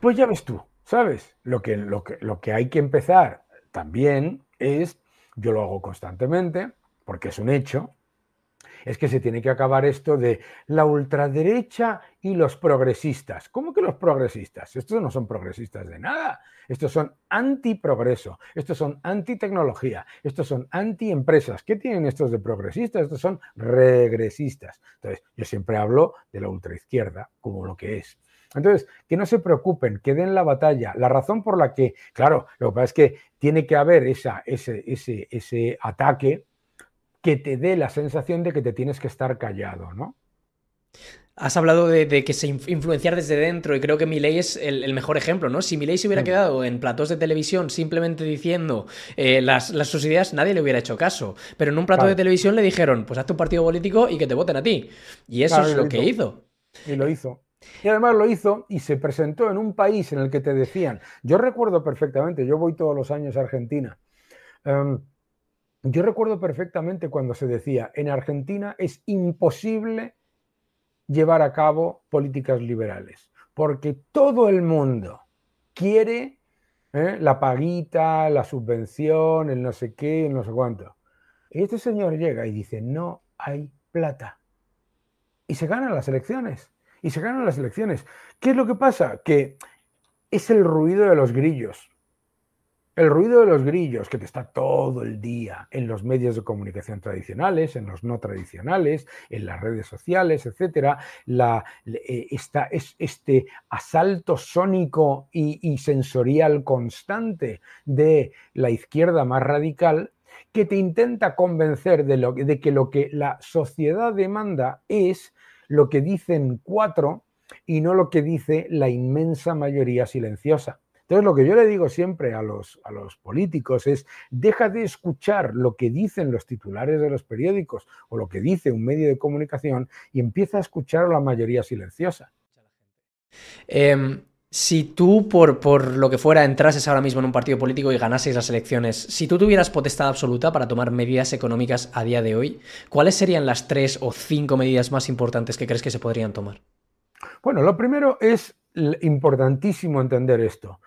Pues ya ves tú, ¿sabes? Lo que hay que empezar también es, yo lo hago constantemente, porque es un hecho, es que se tiene que acabar esto de la ultraderecha y los progresistas. ¿Cómo que los progresistas? Estos no son progresistas de nada. Estos son antiprogreso, estos son antitecnología, estos son antiempresas. ¿Qué tienen estos de progresistas? Estos son regresistas. Entonces, yo siempre hablo de la ultraizquierda como lo que es. Entonces, que no se preocupen, que den la batalla. La razón por la que, claro, lo que pasa es que tiene que haber ese ataque que te dé la sensación de que te tienes que estar callado, ¿no? Has hablado de que se influenciar desde dentro y creo que Milei es el mejor ejemplo, ¿no? Si Milei se hubiera quedado en platós de televisión simplemente diciendo sus ideas, nadie le hubiera hecho caso. Pero en un plató de televisión le dijeron, pues haz tu partido político y que te voten a ti. Y eso es lo que hizo. Y lo hizo. Y además lo hizo y se presentó en un país en el que te decían, yo recuerdo perfectamente, yo voy todos los años a Argentina, yo recuerdo perfectamente cuando se decía, en Argentina es imposible llevar a cabo políticas liberales, porque todo el mundo quiere la paguita, la subvención, el no sé qué, el no sé cuánto. Y este señor llega y dice, no hay plata. Y se ganan las elecciones. y se ganan las elecciones. ¿Qué es lo que pasa? Que es el ruido de los grillos. El ruido de los grillos que te está todo el día en los medios de comunicación tradicionales, en los no tradicionales, en las redes sociales, etcétera, este asalto sónico y sensorial constante de la izquierda más radical, que te intenta convencer de que lo que la sociedad demanda es lo que dicen 4 y no lo que dice la inmensa mayoría silenciosa. Entonces, lo que yo le digo siempre a los políticos es: deja de escuchar lo que dicen los titulares de los periódicos o lo que dice un medio de comunicación y empieza a escuchar a la mayoría silenciosa. Si tú, por lo que fuera, entrases ahora mismo en un partido político y ganases las elecciones, si tú tuvieras potestad absoluta para tomar medidas económicas a día de hoy, ¿cuáles serían las 3 o 5 medidas más importantes que crees que se podrían tomar? Bueno, lo primero es importantísimo entender esto.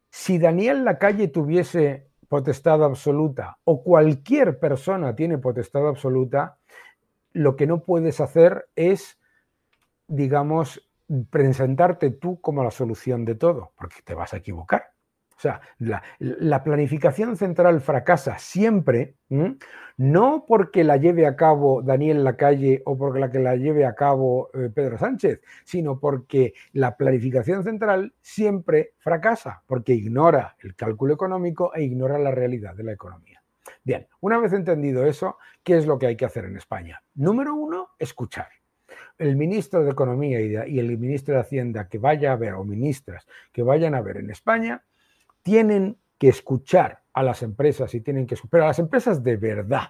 Si Daniel Lacalle tuviese potestad absoluta o cualquier persona tiene potestad absoluta, lo que no puedes hacer es, digamos, presentarte tú como la solución de todo, porque te vas a equivocar. O sea, la planificación central fracasa siempre, no porque la lleve a cabo Daniel Lacalle o porque la lleve a cabo Pedro Sánchez, sino porque la planificación central siempre fracasa, porque ignora el cálculo económico e ignora la realidad de la economía. Bien, una vez entendido eso, ¿qué es lo que hay que hacer en España? Número 1, escuchar. El ministro de Economía y el ministro de Hacienda que vaya a ver, o ministras que vayan a ver en España, tienen que escuchar a las empresas y tienen que escuchar a las empresas de verdad,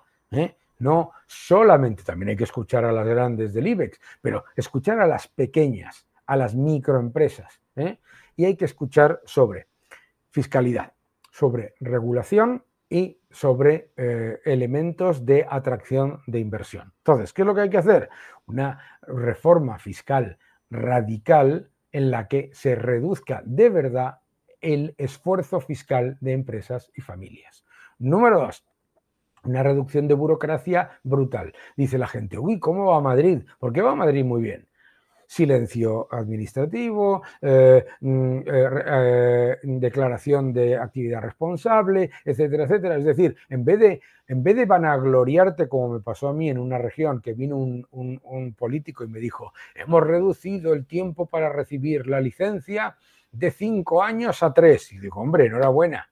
no solamente, también hay que escuchar a las grandes del IBEX, pero escuchar a las pequeñas, a las microempresas, y hay que escuchar sobre fiscalidad, sobre regulación y sobre elementos de atracción de inversión. Entonces, ¿qué es lo que hay que hacer? Una reforma fiscal radical en la que se reduzca de verdad el esfuerzo fiscal de empresas y familias. Número 2, una reducción de burocracia brutal. Dice la gente: uy, ¿cómo va Madrid? ¿Por qué va Madrid muy bien? Silencio administrativo, declaración de actividad responsable, etcétera, etcétera. Es decir, en vez de vanagloriarte, como me pasó a mí en una región, que vino un político y me dijo: hemos reducido el tiempo para recibir la licencia de 5 años a 3. Y digo: hombre, enhorabuena.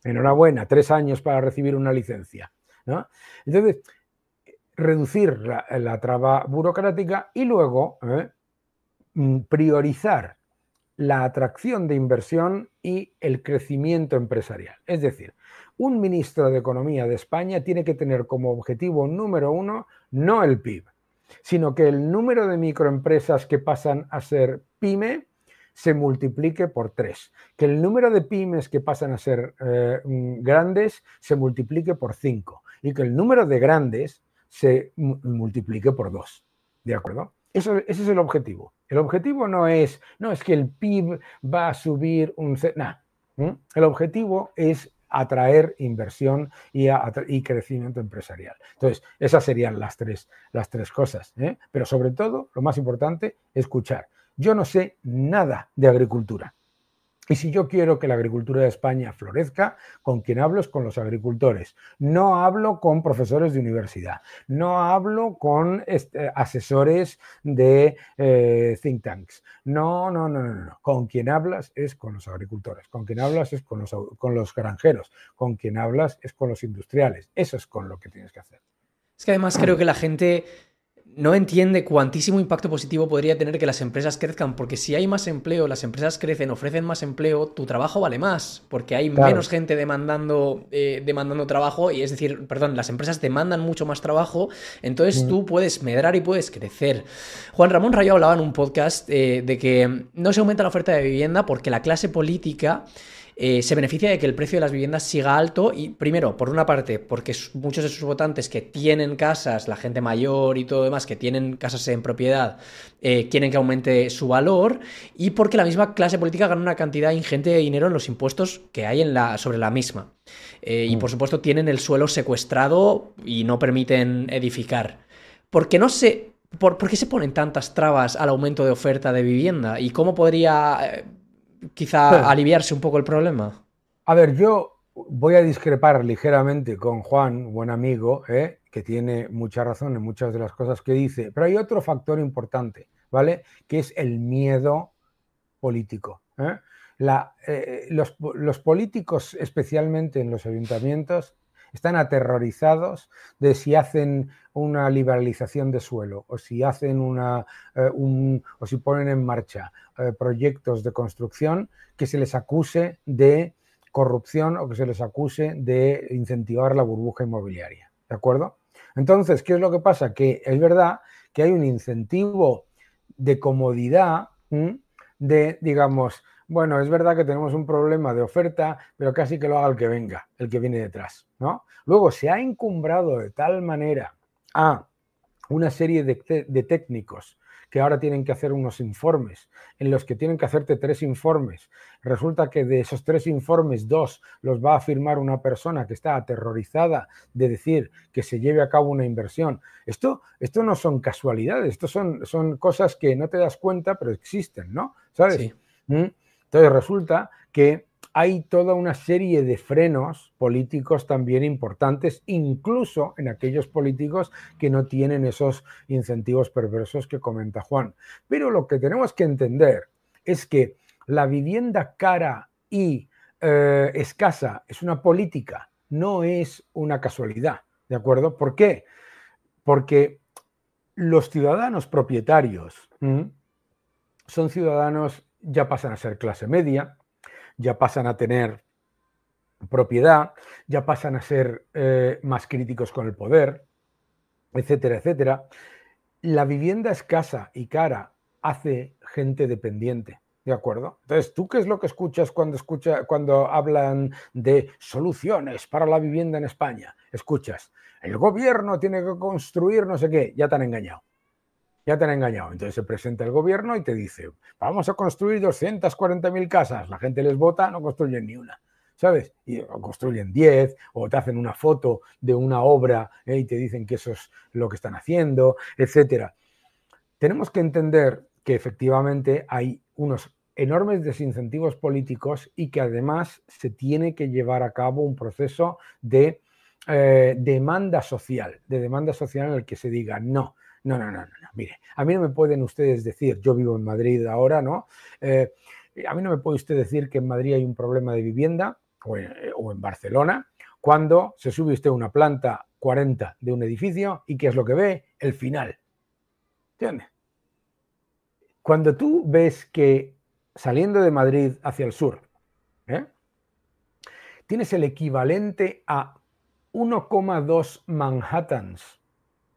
Enhorabuena, 3 años para recibir una licencia, ¿no? Entonces, reducir la traba burocrática y luego priorizar la atracción de inversión y el crecimiento empresarial. Es decir, un ministro de Economía de España tiene que tener como objetivo número 1 no el PIB, sino que el número de microempresas que pasan a ser pyme se multiplique por 3, que el número de pymes que pasan a ser grandes se multiplique por 5 y que el número de grandes se multiplique por 2. ¿De acuerdo? Ese es el objetivo. El objetivo no es que el PIB va a subir El objetivo es atraer inversión y crecimiento empresarial. Entonces, esas serían las tres cosas. Pero sobre todo, lo más importante, escuchar. Yo no sé nada de agricultura. Y si yo quiero que la agricultura de España florezca, con quien hablo es con los agricultores. No hablo con profesores de universidad. No hablo con asesores de think tanks. No. Con quien hablas es con los agricultores. Con quien hablas es con los granjeros. Con quien hablas es con los industriales. Eso es con lo que tienes que hacer. Es que además creo que la gente no entiende cuantísimo impacto positivo podría tener que las empresas crezcan, porque si hay más empleo, las empresas crecen, ofrecen más empleo, tu trabajo vale más, porque hay menos gente demandando trabajo, y es decir, las empresas demandan mucho más trabajo, entonces tú puedes medrar y puedes crecer. Juan Ramón Rayo hablaba en un podcast de que no se aumenta la oferta de vivienda porque la clase política se beneficia de que el precio de las viviendas siga alto y, primero, por una parte, porque muchos de sus votantes que tienen casas, la gente mayor y todo demás, que tienen casas en propiedad, quieren que aumente su valor, y porque la misma clase política gana una cantidad ingente de dinero en los impuestos que hay sobre la misma. Y, por supuesto, tienen el suelo secuestrado y no permiten edificar. Porque no sé ¿Por qué se ponen tantas trabas al aumento de oferta de vivienda? ¿Y cómo podría quizá aliviarse un poco el problema? A ver, yo voy a discrepar ligeramente con Juan, buen amigo, que tiene mucha razón en muchas de las cosas que dice, pero hay otro factor importante, ¿vale? Que es el miedo político. Los políticos, especialmente en los ayuntamientos, están aterrorizados de si hacen una liberalización de suelo o si hacen o si ponen en marcha proyectos de construcción que se les acuse de corrupción o que se les acuse de incentivar la burbuja inmobiliaria. ¿De acuerdo? Entonces, ¿qué es lo que pasa? Que es verdad que hay un incentivo de comodidad, de, digamos, bueno, es verdad que tenemos un problema de oferta, pero casi que lo haga el que venga, el que viene detrás, ¿no? Luego se ha encumbrado de tal manera a una serie de técnicos que ahora tienen que hacer unos informes, en los que tienen que hacerte 3 informes. Resulta que de esos 3 informes, 2 los va a firmar una persona que está aterrorizada de decir que se lleve a cabo una inversión. Esto no son casualidades, esto son cosas que no te das cuenta, pero existen, ¿no? ¿Sabes? Sí. Entonces resulta que hay toda una serie de frenos políticos también importantes, incluso en aquellos políticos que no tienen esos incentivos perversos que comenta Juan. Pero lo que tenemos que entender es que la vivienda cara y escasa es una política, no es una casualidad, ¿de acuerdo? ¿Por qué? Porque los ciudadanos propietarios son ciudadanos, ya pasan a ser clase media, ya pasan a tener propiedad, ya pasan a ser más críticos con el poder, etcétera, etcétera. La vivienda escasa y cara hace gente dependiente, ¿de acuerdo? Entonces, ¿tú qué es lo que escuchas cuando hablan de soluciones para la vivienda en España? Escuchas, el gobierno tiene que construir no sé qué, ya te han engañado. Ya te han engañado. Entonces se presenta el gobierno y te dice, vamos a construir 240.000 casas. La gente les vota, no construyen ni una, ¿sabes? Y o construyen 10 o te hacen una foto de una obra y te dicen que eso es lo que están haciendo, etcétera. Tenemos que entender que efectivamente hay unos enormes desincentivos políticos y que además se tiene que llevar a cabo un proceso de demanda social en el que se diga no. No, mire, a mí no me pueden ustedes decir, yo vivo en Madrid ahora, ¿no? A mí no me puede usted decir que en Madrid hay un problema de vivienda o en Barcelona cuando se sube usted a una planta 40 de un edificio y ¿qué es lo que ve? El final. ¿Entiendes? Cuando tú ves que saliendo de Madrid hacia el sur, tienes el equivalente a 1,2 Manhattans,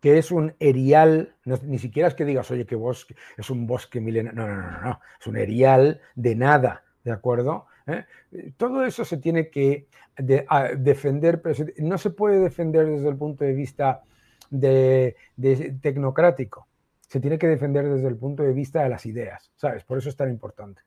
que es un erial, ni siquiera es que digas, oye, que bosque, es un bosque milenario, no, es un erial de nada, ¿de acuerdo? Todo eso se tiene que defender, pero no se puede defender desde el punto de vista de tecnocrático, se tiene que defender desde el punto de vista de las ideas, ¿sabes? Por eso es tan importante.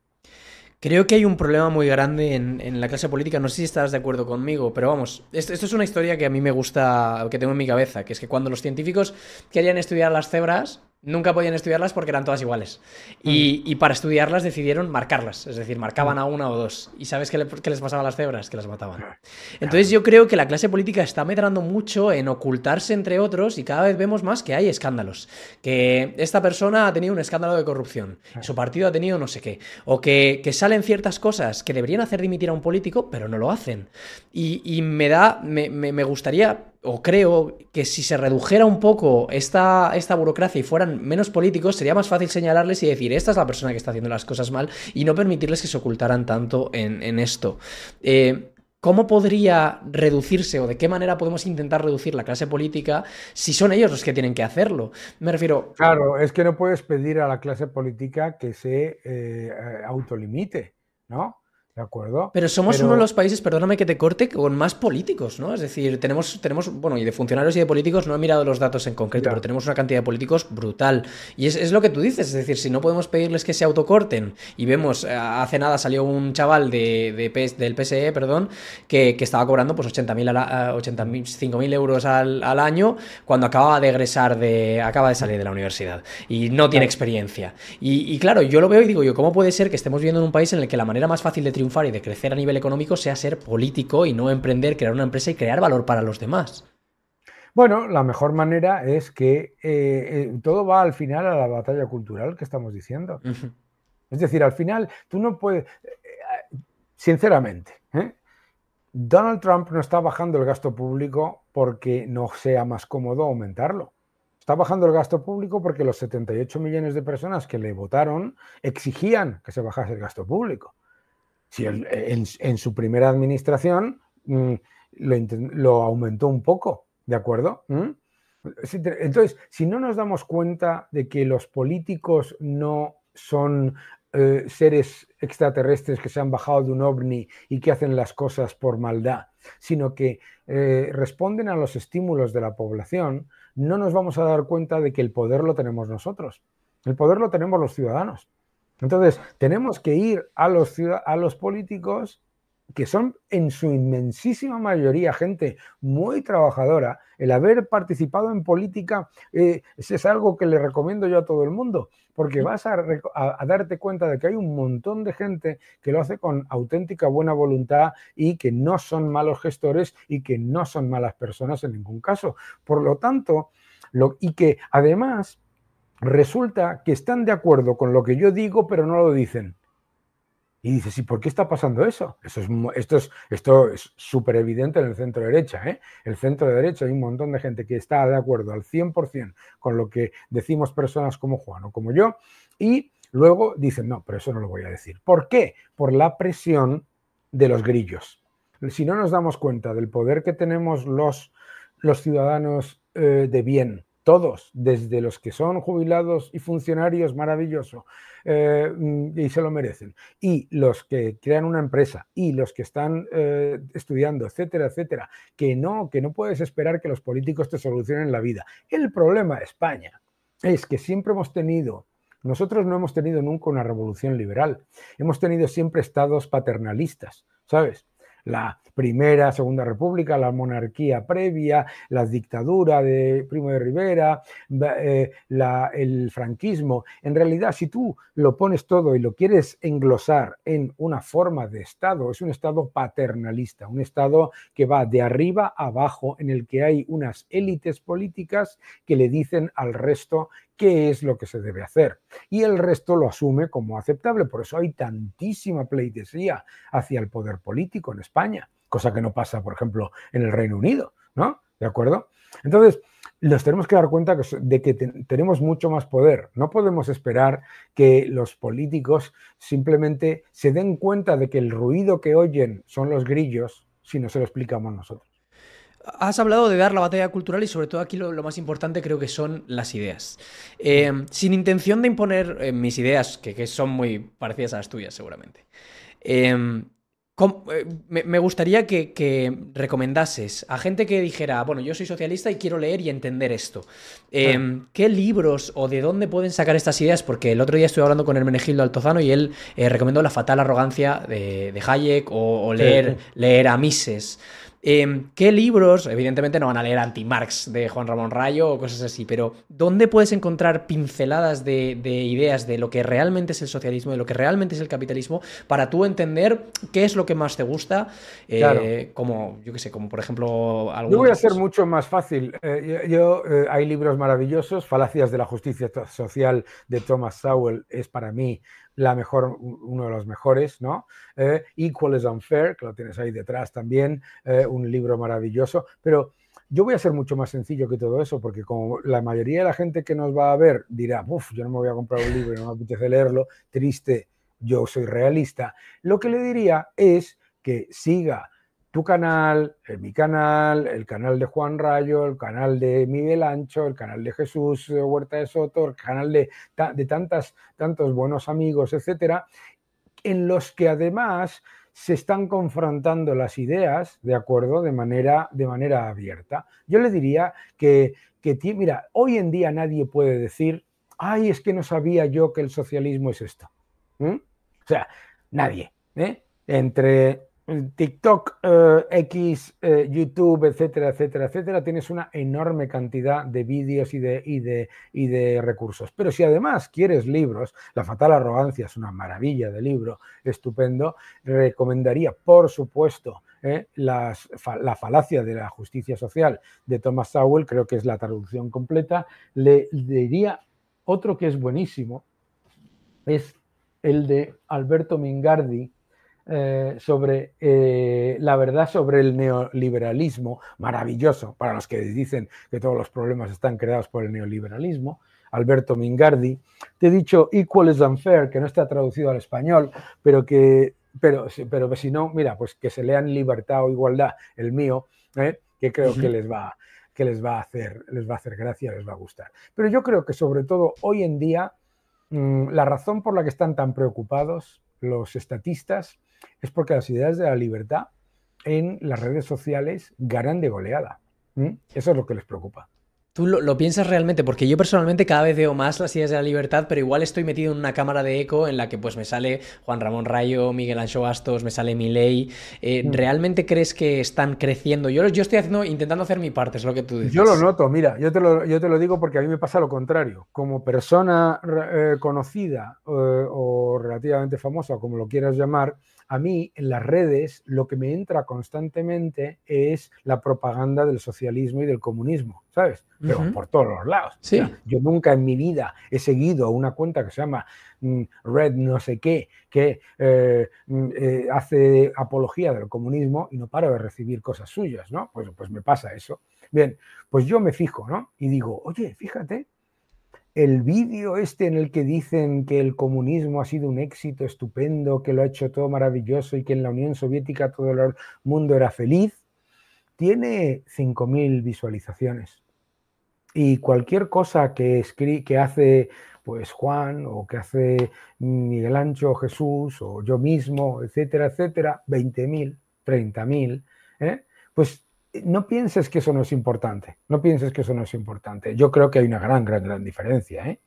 Creo que hay un problema muy grande en la clase política, no sé si estarás de acuerdo conmigo, pero vamos, esto es una historia que a mí me gusta, que tengo en mi cabeza, que es que cuando los científicos querían estudiar las cebras, nunca podían estudiarlas porque eran todas iguales. Y para estudiarlas decidieron marcarlas, es decir, marcaban a una o dos. ¿Y sabes qué les pasaba a las cebras? Que las mataban. Entonces yo creo que la clase política está medrando mucho en ocultarse entre otros y cada vez vemos más que hay escándalos. Que esta persona ha tenido un escándalo de corrupción, su partido ha tenido no sé qué, o que salen ciertas cosas que deberían hacer dimitir a un político, pero no lo hacen. Y me gustaría, o creo que si se redujera un poco esta burocracia y fueran menos políticos, sería más fácil señalarles y decir, esta es la persona que está haciendo las cosas mal, y no permitirles que se ocultaran tanto en esto. ¿Cómo podría reducirse o de qué manera podemos intentar reducir la clase política si son ellos los que tienen que hacerlo? Me refiero... Claro, es que no puedes pedir a la clase política que se autolimite, ¿no? ¿de acuerdo? Pero somos uno de los países, perdóname que te corte, con más políticos, ¿no? Es decir, bueno, y de funcionarios y de políticos, no he mirado los datos en concreto, pero Ya. tenemos una cantidad de políticos brutal. Y es lo que tú dices, es decir, si no podemos pedirles que se autocorten, y vemos, hace nada salió un chaval del PSE, perdón, que estaba cobrando pues 85.000 euros al año cuando acaba de salir de la universidad y no tiene Claro. experiencia. Y claro, yo lo veo y digo yo, ¿cómo puede ser que estemos viviendo en un país en el que la manera más fácil de triunfar y de crecer a nivel económico sea ser político y no emprender, crear una empresa y crear valor para los demás? Bueno, la mejor manera es que todo va al final a la batalla cultural que estamos diciendo. Ujú. Es decir, al final tú no puedes, sinceramente, Donald Trump no está bajando el gasto público porque no sea más cómodo aumentarlo. Está bajando el gasto público porque los 78 millones de personas que le votaron exigían que se bajase el gasto público. Si en su primera administración lo aumentó un poco, ¿de acuerdo? Entonces, si no nos damos cuenta de que los políticos no son seres extraterrestres que se han bajado de un ovni y que hacen las cosas por maldad, sino que responden a los estímulos de la población, no nos vamos a dar cuenta de que el poder lo tenemos nosotros. El poder lo tenemos los ciudadanos. Entonces, tenemos que ir a los políticos que son en su inmensísima mayoría gente muy trabajadora. El haber participado en política es algo que le recomiendo yo a todo el mundo, porque vas a darte cuenta de que hay un montón de gente que lo hace con auténtica buena voluntad y que no son malos gestores y que no son malas personas en ningún caso. Por lo tanto, y que además resulta que están de acuerdo con lo que yo digo, pero no lo dicen. Y dices, ¿y por qué está pasando eso? Esto es súper evidente en el centro derecha. El centro derecha hay un montón de gente que está de acuerdo al 100% con lo que decimos personas como Juan o como yo, y luego dicen, no, pero eso no lo voy a decir. ¿Por qué? Por la presión de los grillos. Si no nos damos cuenta del poder que tenemos los ciudadanos de bien, todos, desde los que son jubilados y funcionarios, maravilloso, y se lo merecen, y los que crean una empresa, y los que están estudiando, etcétera, etcétera, que no puedes esperar que los políticos te solucionen la vida. El problema de España es que siempre nosotros no hemos tenido nunca una revolución liberal, hemos tenido siempre estados paternalistas, ¿sabes? La primera, segunda república, la monarquía previa, la dictadura de Primo de Rivera, el franquismo. En realidad, si tú lo pones todo y lo quieres englosar en una forma de Estado, es un Estado paternalista, un Estado que va de arriba a abajo, en el que hay unas élites políticas que le dicen al resto qué es lo que se debe hacer. Y el resto lo asume como aceptable. Por eso hay tantísima pleitesía hacia el poder político en España, cosa que no pasa, por ejemplo, en el Reino Unido, ¿no? ¿De acuerdo? Entonces, nos tenemos que dar cuenta de que tenemos mucho más poder. No podemos esperar que los políticos simplemente se den cuenta de que el ruido que oyen son los grillos si no se lo explicamos nosotros. Has hablado de dar la batalla cultural y sobre todo aquí lo más importante creo que son las ideas. Sin intención de imponer mis ideas, que son muy parecidas a las tuyas seguramente. Eh, me gustaría que recomendases a gente que dijera, bueno, yo soy socialista y quiero leer y entender esto. ¿Qué libros o de dónde pueden sacar estas ideas? Porque el otro día estuve hablando con Hermenegildo Altozano y él recomendó La fatal arrogancia de Hayek o Sí, leer a Mises. ¿Qué libros? Evidentemente no van a leer Anti-Marx de Juan Ramón Rayo o cosas así, pero ¿dónde puedes encontrar pinceladas de ideas de lo que realmente es el socialismo, de lo que realmente es el capitalismo, para tú entender qué es lo que más te gusta? claro. Como, yo qué sé, como por ejemplo Yo voy a algunos... ser mucho más fácil. Hay libros maravillosos. Falacias de la justicia social de Thomas Sowell es para mí uno de los mejores, ¿no? Equal is Unfair, que lo tienes ahí detrás también, un libro maravilloso. Pero yo voy a ser mucho más sencillo que todo eso, porque como la mayoría de la gente que nos va a ver dirá, uff, yo no me voy a comprar un libro y no me apetece leerlo, triste, yo soy realista. Lo que le diría es que siga tu canal, mi canal, el canal de Juan Rayo, el canal de Miguel Ancho, el canal de Jesús Huerta de Soto, el canal de tantos buenos amigos, etcétera, en los que además se están confrontando las ideas, ¿de acuerdo?, de manera abierta. Yo le diría mira, hoy en día nadie puede decir, ay, es que no sabía yo que el socialismo es esto. O sea, nadie. Entre TikTok, X, YouTube, etcétera, etcétera, etcétera, tienes una enorme cantidad de vídeos y de recursos. Pero si además quieres libros, La fatal arrogancia es una maravilla de libro, estupendo, recomendaría, por supuesto, la falacia de la justicia social de Thomas Sowell, creo que es la traducción completa. Le diría otro que es buenísimo, es el de Alberto Mingardi, sobre la verdad sobre el neoliberalismo, maravilloso para los que dicen que todos los problemas están creados por el neoliberalismo. Alberto Mingardi. Te he dicho Equal is Unfair, que no está traducido al español, pero si no, mira, pues que se lean Libertad o Igualdad, el mío, que creo que les va a hacer gracia, les va a gustar. Pero yo creo que sobre todo hoy en día la razón por la que están tan preocupados los estatistas es porque las ideas de la libertad en las redes sociales ganan de goleada. Eso es lo que les preocupa. ¿Tú lo piensas realmente? Porque yo personalmente cada vez veo más las ideas de la libertad, pero igual estoy metido en una cámara de eco en la que pues me sale Juan Ramón Rayo, Miguel Anxo Bastos, me sale Milei. ¿Realmente crees que están creciendo? Yo estoy intentando hacer mi parte, es lo que tú dices. Yo lo noto, mira, yo te lo digo porque a mí me pasa lo contrario. Como persona conocida o relativamente famosa, o como lo quieras llamar, a mí en las redes lo que me entra constantemente es la propaganda del socialismo y del comunismo, ¿sabes? Pero por todos los lados. Sí. O sea, yo nunca en mi vida he seguido una cuenta que se llama Red no sé qué, que hace apología del comunismo y no paro de recibir cosas suyas, ¿no? Pues me pasa eso. Bien, pues yo me fijo, ¿no? Y digo, oye, fíjate, el vídeo en el que dicen que el comunismo ha sido un éxito estupendo, que lo ha hecho todo maravilloso y que en la Unión Soviética todo el mundo era feliz, tiene 5.000 visualizaciones. Y cualquier cosa que hace pues Juan o que hace Miguel Ancho, Jesús o yo mismo, etcétera, etcétera, 20.000, 30.000, pues no pienses que eso no es importante. No pienses que eso no es importante. Yo creo que hay una gran diferencia.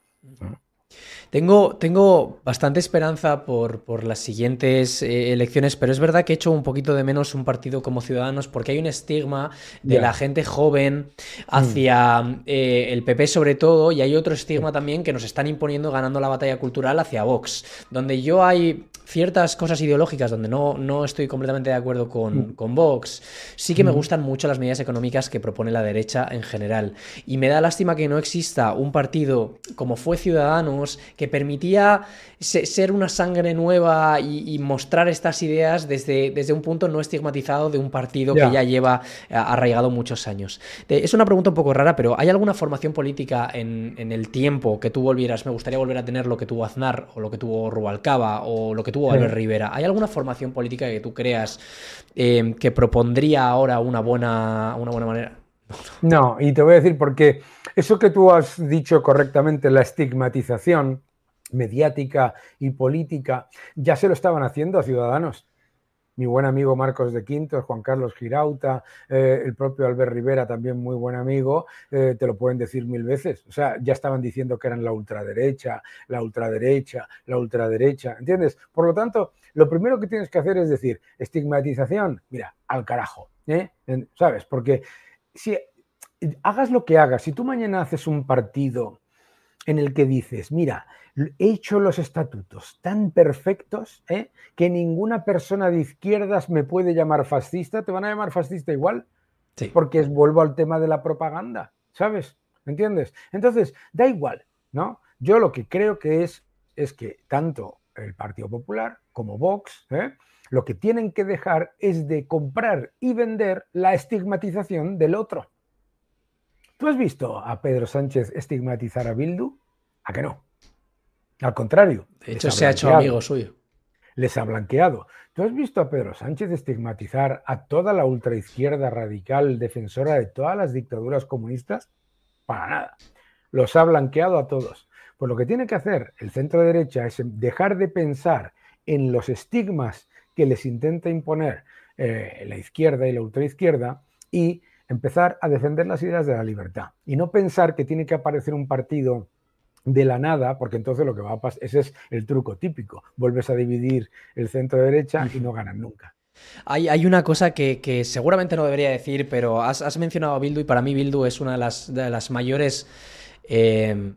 Tengo bastante esperanza por las siguientes elecciones, pero es verdad que echo un poquito de menos un partido como Ciudadanos porque hay un estigma de la gente joven hacia el PP sobre todo, y hay otro estigma también que nos están imponiendo ganando la batalla cultural hacia Vox, donde yo hay ciertas cosas ideológicas donde no estoy completamente de acuerdo con Vox. Sí que me gustan mucho las medidas económicas que propone la derecha en general, y me da lástima que no exista un partido como fue Ciudadanos que permitía ser una sangre nueva y mostrar estas ideas desde un punto no estigmatizado de un partido que ya lleva arraigado muchos años. Es una pregunta un poco rara, pero ¿hay alguna formación política en el tiempo que tú volvieras? Me gustaría volver a tener lo que tuvo Aznar o lo que tuvo Rubalcaba o lo que tuvo Albert Rivera. ¿Hay alguna formación política que tú creas que propondría ahora una buena manera? No, y te voy a decir porque eso que tú has dicho correctamente, la estigmatización mediática y política, ya se lo estaban haciendo a Ciudadanos. Mi buen amigo Marcos de Quintos, Juan Carlos Girauta, el propio Albert Rivera, también muy buen amigo, te lo pueden decir 1000 veces. O sea, ya estaban diciendo que eran la ultraderecha, ¿entiendes? Por lo tanto, lo primero que tienes que hacer es decir, estigmatización, mira, al carajo, ¿sabes? Porque si hagas lo que hagas, si tú mañana haces un partido en el que dices, mira, he hecho los estatutos tan perfectos que ninguna persona de izquierdas me puede llamar fascista, te van a llamar fascista igual, porque vuelvo al tema de la propaganda, ¿sabes? ¿Entiendes? Entonces, da igual, ¿no? Yo lo que creo que es que tanto el Partido Popular como Vox, lo que tienen que dejar es de comprar y vender la estigmatización del otro. ¿Tú has visto a Pedro Sánchez estigmatizar a Bildu? ¿A que no? Al contrario. De hecho, se ha hecho amigo suyo. Les ha blanqueado. ¿Tú has visto a Pedro Sánchez estigmatizar a toda la ultraizquierda radical defensora de todas las dictaduras comunistas? Para nada. Los ha blanqueado a todos. Pues lo que tiene que hacer el centro derecha es dejar de pensar en los estigmas que les intenta imponer la izquierda y la ultraizquierda y empezar a defender las ideas de la libertad y no pensar que tiene que aparecer un partido de la nada, porque entonces lo que va a pasar, ese es el truco típico, vuelves a dividir el centro derecha y no ganan nunca. Hay una cosa que seguramente no debería decir, pero has mencionado a Bildu y para mí Bildu es una de las mayores eh,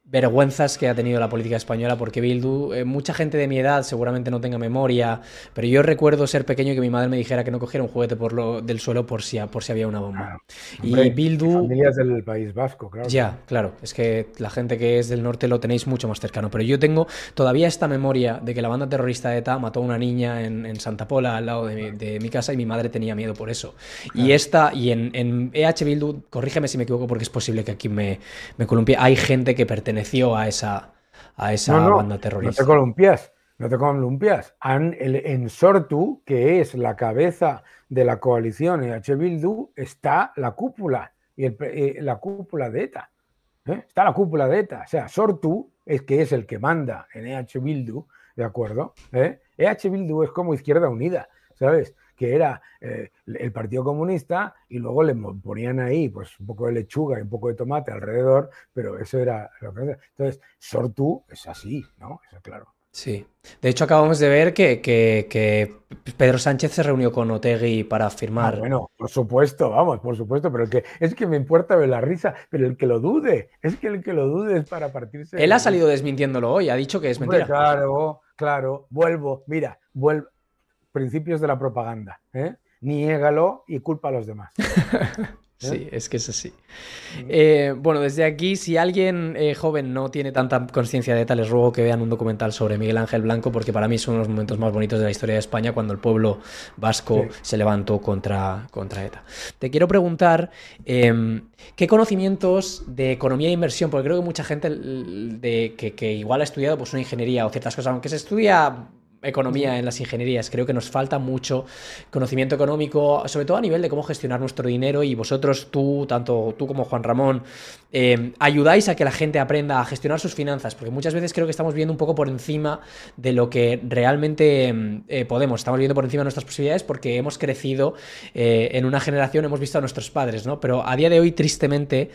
vergüenzas que ha tenido la política española, porque Bildu, mucha gente de mi edad seguramente no tenga memoria, pero yo recuerdo ser pequeño y que mi madre me dijera que no cogiera un juguete del suelo por si había una bomba. Claro. Y Hombre, y Bildu, familias del País Vasco, claro que sí. ya, claro, es que la gente que es del norte lo tenéis mucho más cercano, pero yo tengo todavía esta memoria de que la banda terrorista ETA mató a una niña en Santa Pola, al lado de mi casa, y mi madre tenía miedo por eso. Claro. Y en EH Bildu, corrígeme si me equivoco porque es posible que aquí me columpie, hay gente que perteneció a No, esa no, banda no te terrorista. columpias, no te columpias. En Sortu, que es la cabeza de la coalición EH Bildu, está la cúpula, la cúpula de ETA. Está la cúpula de ETA. O sea, Sortu es que es el que manda en EH Bildu, ¿de acuerdo? EH Bildu es como Izquierda Unida, ¿sabes? Que era el Partido Comunista y luego le ponían ahí pues un poco de lechuga y un poco de tomate alrededor, pero eso era lo que era. Entonces, Sortu es así, ¿no? Eso claro. Sí. De hecho, acabamos de ver que Pedro Sánchez se reunió con Otegi para Ah, firmar. bueno, por supuesto, vamos, por supuesto, pero es que me importa ver la risa, pero el que lo dude, es que el que lo dude es para partirse de Él ha la salido risa. desmintiéndolo hoy, ha dicho que es Hombre, mentira. claro, claro, mira, principios de la propaganda, ¿eh? Niégalo y culpa a los demás. ¿Eh? Sí, es que es así. Mm. Bueno, desde aquí, si alguien joven no tiene tanta conciencia de ETA, les ruego que vean un documental sobre Miguel Ángel Blanco, porque para mí son uno de los momentos más bonitos de la historia de España, cuando el pueblo vasco Sí. se levantó contra ETA. Te quiero preguntar, ¿qué conocimientos de economía e inversión? Porque creo que mucha gente que igual ha estudiado pues, una ingeniería o ciertas cosas, aunque se estudia economía en las ingenierías. Creo que nos falta mucho conocimiento económico, sobre todo a nivel de cómo gestionar nuestro dinero y vosotros, tanto tú como Juan Ramón, ayudáis a que la gente aprenda a gestionar sus finanzas, porque muchas veces creo que estamos viendo un poco por encima de lo que realmente podemos. Estamos viendo por encima de nuestras posibilidades porque hemos crecido en una generación, hemos visto a nuestros padres, ¿no? Pero a día de hoy, tristemente,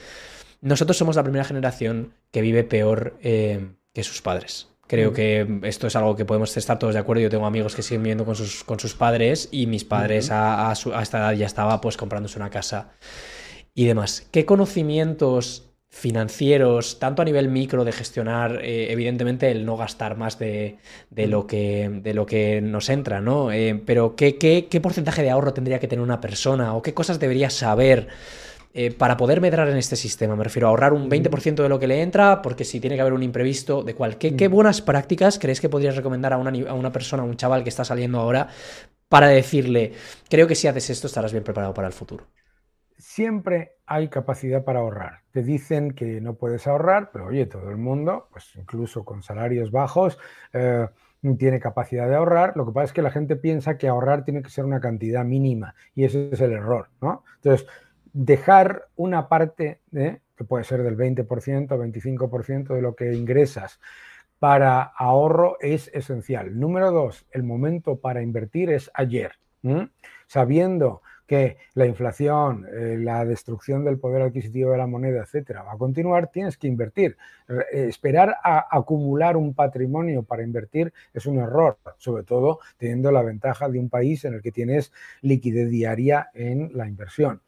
nosotros somos la primera generación que vive peor que sus padres. Creo que esto es algo que podemos estar todos de acuerdo. Yo tengo amigos que siguen viviendo con sus padres y mis padres a esta edad ya estaba pues comprándose una casa y demás. ¿Qué conocimientos financieros, tanto a nivel micro de gestionar, evidentemente el no gastar más de lo que nos entra, ¿no? Pero ¿qué porcentaje de ahorro tendría que tener una persona o qué cosas debería saber? Para poder medrar en este sistema, me refiero a ahorrar un 20% de lo que le entra, porque si tiene que haber un imprevisto de ¿Qué buenas prácticas crees que podrías recomendar a una persona, a un chaval que está saliendo ahora, para decirle, creo que si haces esto estarás bien preparado para el futuro? Siempre hay capacidad para ahorrar. Te dicen que no puedes ahorrar, pero oye, todo el mundo, pues incluso con salarios bajos, tiene capacidad de ahorrar. Lo que pasa es que la gente piensa que ahorrar tiene que ser una cantidad mínima y ese es el error, ¿no? Entonces, dejar una parte, que puede ser del 20%, 25% de lo que ingresas para ahorro es esencial. Número 2, el momento para invertir es ayer. Sabiendo que la inflación, la destrucción del poder adquisitivo de la moneda, etcétera, va a continuar, tienes que invertir. Esperar a acumular un patrimonio para invertir es un error, sobre todo teniendo la ventaja de un país en el que tienes liquidez diaria en la inversión.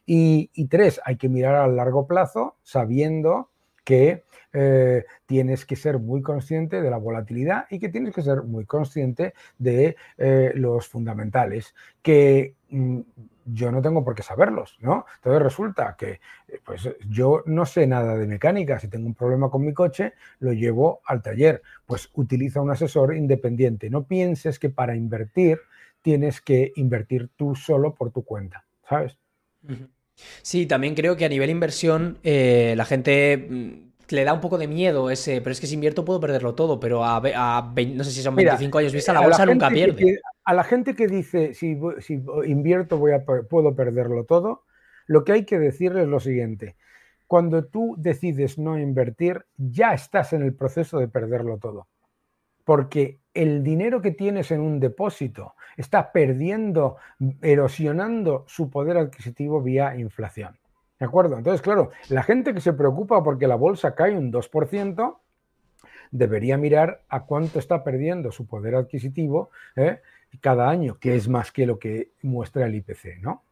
Y 3, hay que mirar a largo plazo sabiendo que tienes que ser muy consciente de la volatilidad y que tienes que ser muy consciente de los fundamentales, que yo no tengo por qué saberlos, ¿no? Entonces resulta que pues yo no sé nada de mecánica. Si tengo un problema con mi coche, lo llevo al taller. Pues utiliza un asesor independiente. No pienses que para invertir tienes que invertir tú solo por tu cuenta, ¿sabes? Sí, también creo que a nivel inversión la gente le da un poco de miedo ese, pero es que si invierto puedo perderlo todo, pero no sé si son Mira, 25 años vista, la bolsa nunca pierde. a la gente que dice si invierto puedo perderlo todo, lo que hay que decirle es lo siguiente. Cuando tú decides no invertir, ya estás en el proceso de perderlo todo. porque el dinero que tienes en un depósito está perdiendo, erosionando su poder adquisitivo vía inflación. ¿De acuerdo? Entonces, claro, la gente que se preocupa porque la bolsa cae un 2%, debería mirar a cuánto está perdiendo su poder adquisitivo cada año, que es más que lo que muestra el IPC, ¿no?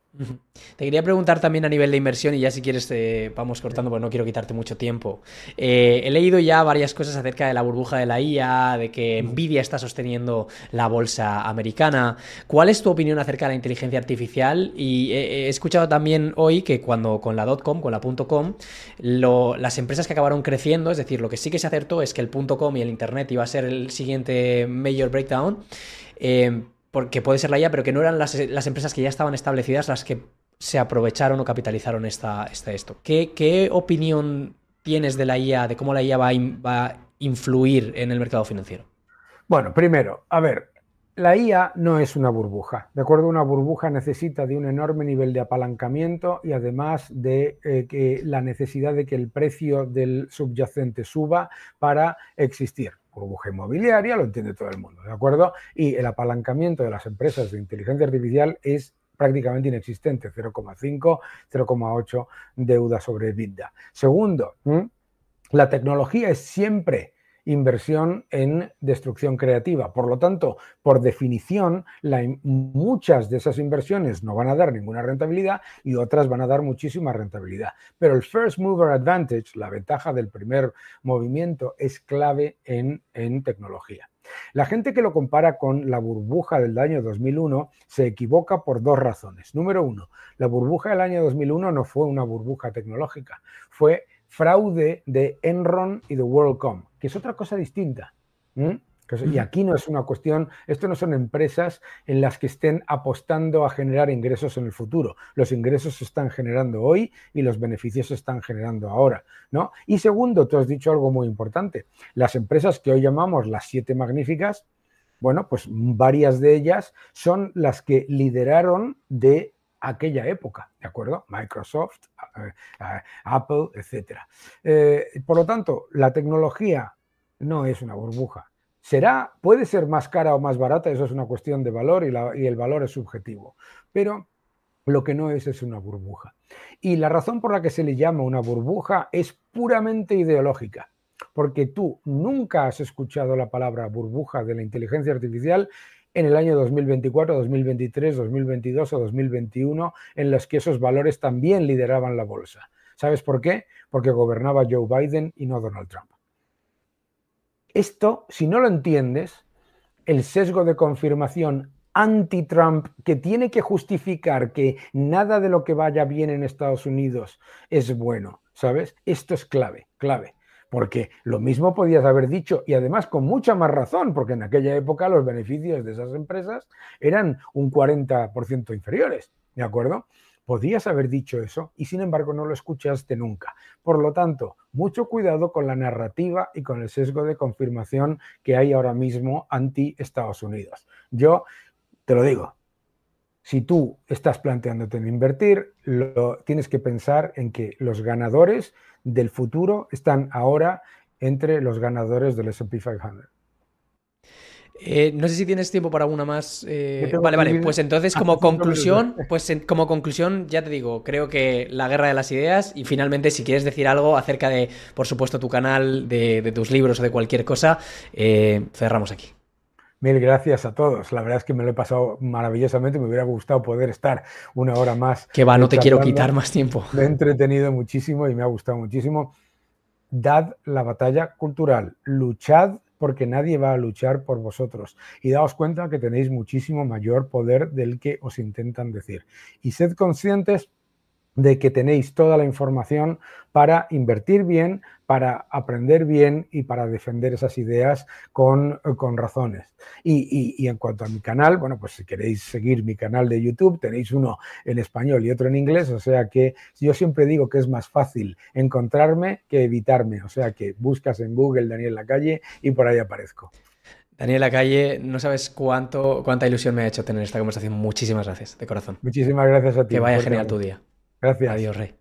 Te quería preguntar también a nivel de inversión y ya si quieres vamos cortando porque no quiero quitarte mucho tiempo. He leído ya varias cosas acerca de la burbuja de la IA, de que Nvidia está sosteniendo la bolsa americana. ¿Cuál es tu opinión acerca de la inteligencia artificial? Y he escuchado también hoy que cuando con la .com, con la .com, las empresas que acabaron creciendo, es decir, lo que sí que se acertó es que el .com y el Internet iba a ser el siguiente major breakdown, porque puede ser la IA, pero que no eran las empresas que ya estaban establecidas las que se aprovecharon o capitalizaron esto. ¿Qué opinión tienes de la IA, de cómo la IA va a influir en el mercado financiero? Bueno, primero, a ver, la IA no es una burbuja, ¿de acuerdo? Una burbuja necesita de un enorme nivel de apalancamiento y además de que la necesidad de que el precio del subyacente suba para existir. Burbuja inmobiliaria, lo entiende todo el mundo, ¿de acuerdo? Y el apalancamiento de las empresas de inteligencia artificial es prácticamente inexistente, 0,5, 0,8 deuda sobre EBITDA. Segundo, la tecnología es siempre inversión en destrucción creativa. Por lo tanto, por definición, muchas de esas inversiones no van a dar ninguna rentabilidad y otras van a dar muchísima rentabilidad. Pero el first mover advantage, la ventaja del primer movimiento, es clave en tecnología. La gente que lo compara con la burbuja del año 2001 se equivoca por dos razones. Número uno, la burbuja del año 2001 no fue una burbuja tecnológica, fue fraude de Enron y de WorldCom, que es otra cosa distinta. Y aquí no es una cuestión, esto no son empresas en las que estén apostando a generar ingresos en el futuro. Los ingresos se están generando hoy y los beneficios se están generando ahora, ¿no? Y segundo, tú has dicho algo muy importante. Las empresas que hoy llamamos las 7 magníficas, bueno, pues varias de ellas son las que lideraron de aquella época, ¿de acuerdo? Microsoft, Apple, etcétera. Por lo tanto, la tecnología no es una burbuja. Puede ser más cara o más barata, eso es una cuestión de valor y el valor es subjetivo, pero lo que no es una burbuja. Y la razón por la que se le llama una burbuja es puramente ideológica, porque tú nunca has escuchado la palabra burbuja de la inteligencia artificial en el año 2024, 2023, 2022 o 2021, en los que esos valores también lideraban la bolsa. ¿Sabes por qué? Porque gobernaba Joe Biden y no Donald Trump. Esto, si no lo entiendes, el sesgo de confirmación anti-Trump que tiene que justificar que nada de lo que vaya bien en Estados Unidos es bueno, ¿sabes? Esto es clave. Porque lo mismo podías haber dicho, y además con mucha más razón, porque en aquella época los beneficios de esas empresas eran un 40% inferiores, ¿de acuerdo? Podías haber dicho eso y sin embargo no lo escuchaste nunca. Por lo tanto, mucho cuidado con la narrativa y con el sesgo de confirmación que hay ahora mismo anti-Estados Unidos. Yo te lo digo, si tú estás planteándote en invertir, tienes que pensar en que los ganadores del futuro están ahora entre los ganadores del S&P 500. No sé si tienes tiempo para una más. Vale. Pues entonces, como conclusión, ya te digo, creo que la guerra de las ideas y finalmente, si quieres decir algo acerca de, por supuesto, tu canal, de tus libros o de cualquier cosa, cerramos aquí. Mil gracias a todos. La verdad es que me lo he pasado maravillosamente. Me hubiera gustado poder estar una hora más. Que va, no te quiero quitar más tiempo. Me he entretenido muchísimo y me ha gustado muchísimo. Dad la batalla cultural. Luchad porque nadie va a luchar por vosotros. Y daos cuenta que tenéis muchísimo mayor poder del que os intentan decir. Y sed conscientes de que tenéis toda la información para invertir bien, para aprender bien y para defender esas ideas con razones. Y en cuanto a mi canal, bueno, pues si queréis seguir mi canal de YouTube, tenéis uno en español y otro en inglés, o sea que yo siempre digo que es más fácil encontrarme que evitarme, o sea que buscas en Google Daniel Lacalle y por ahí aparezco. Daniel Lacalle, no sabes cuánta ilusión me ha hecho tener esta conversación. Muchísimas gracias, de corazón. Muchísimas gracias a ti. Que vaya genial tu día. Gracias. Adiós, Rey.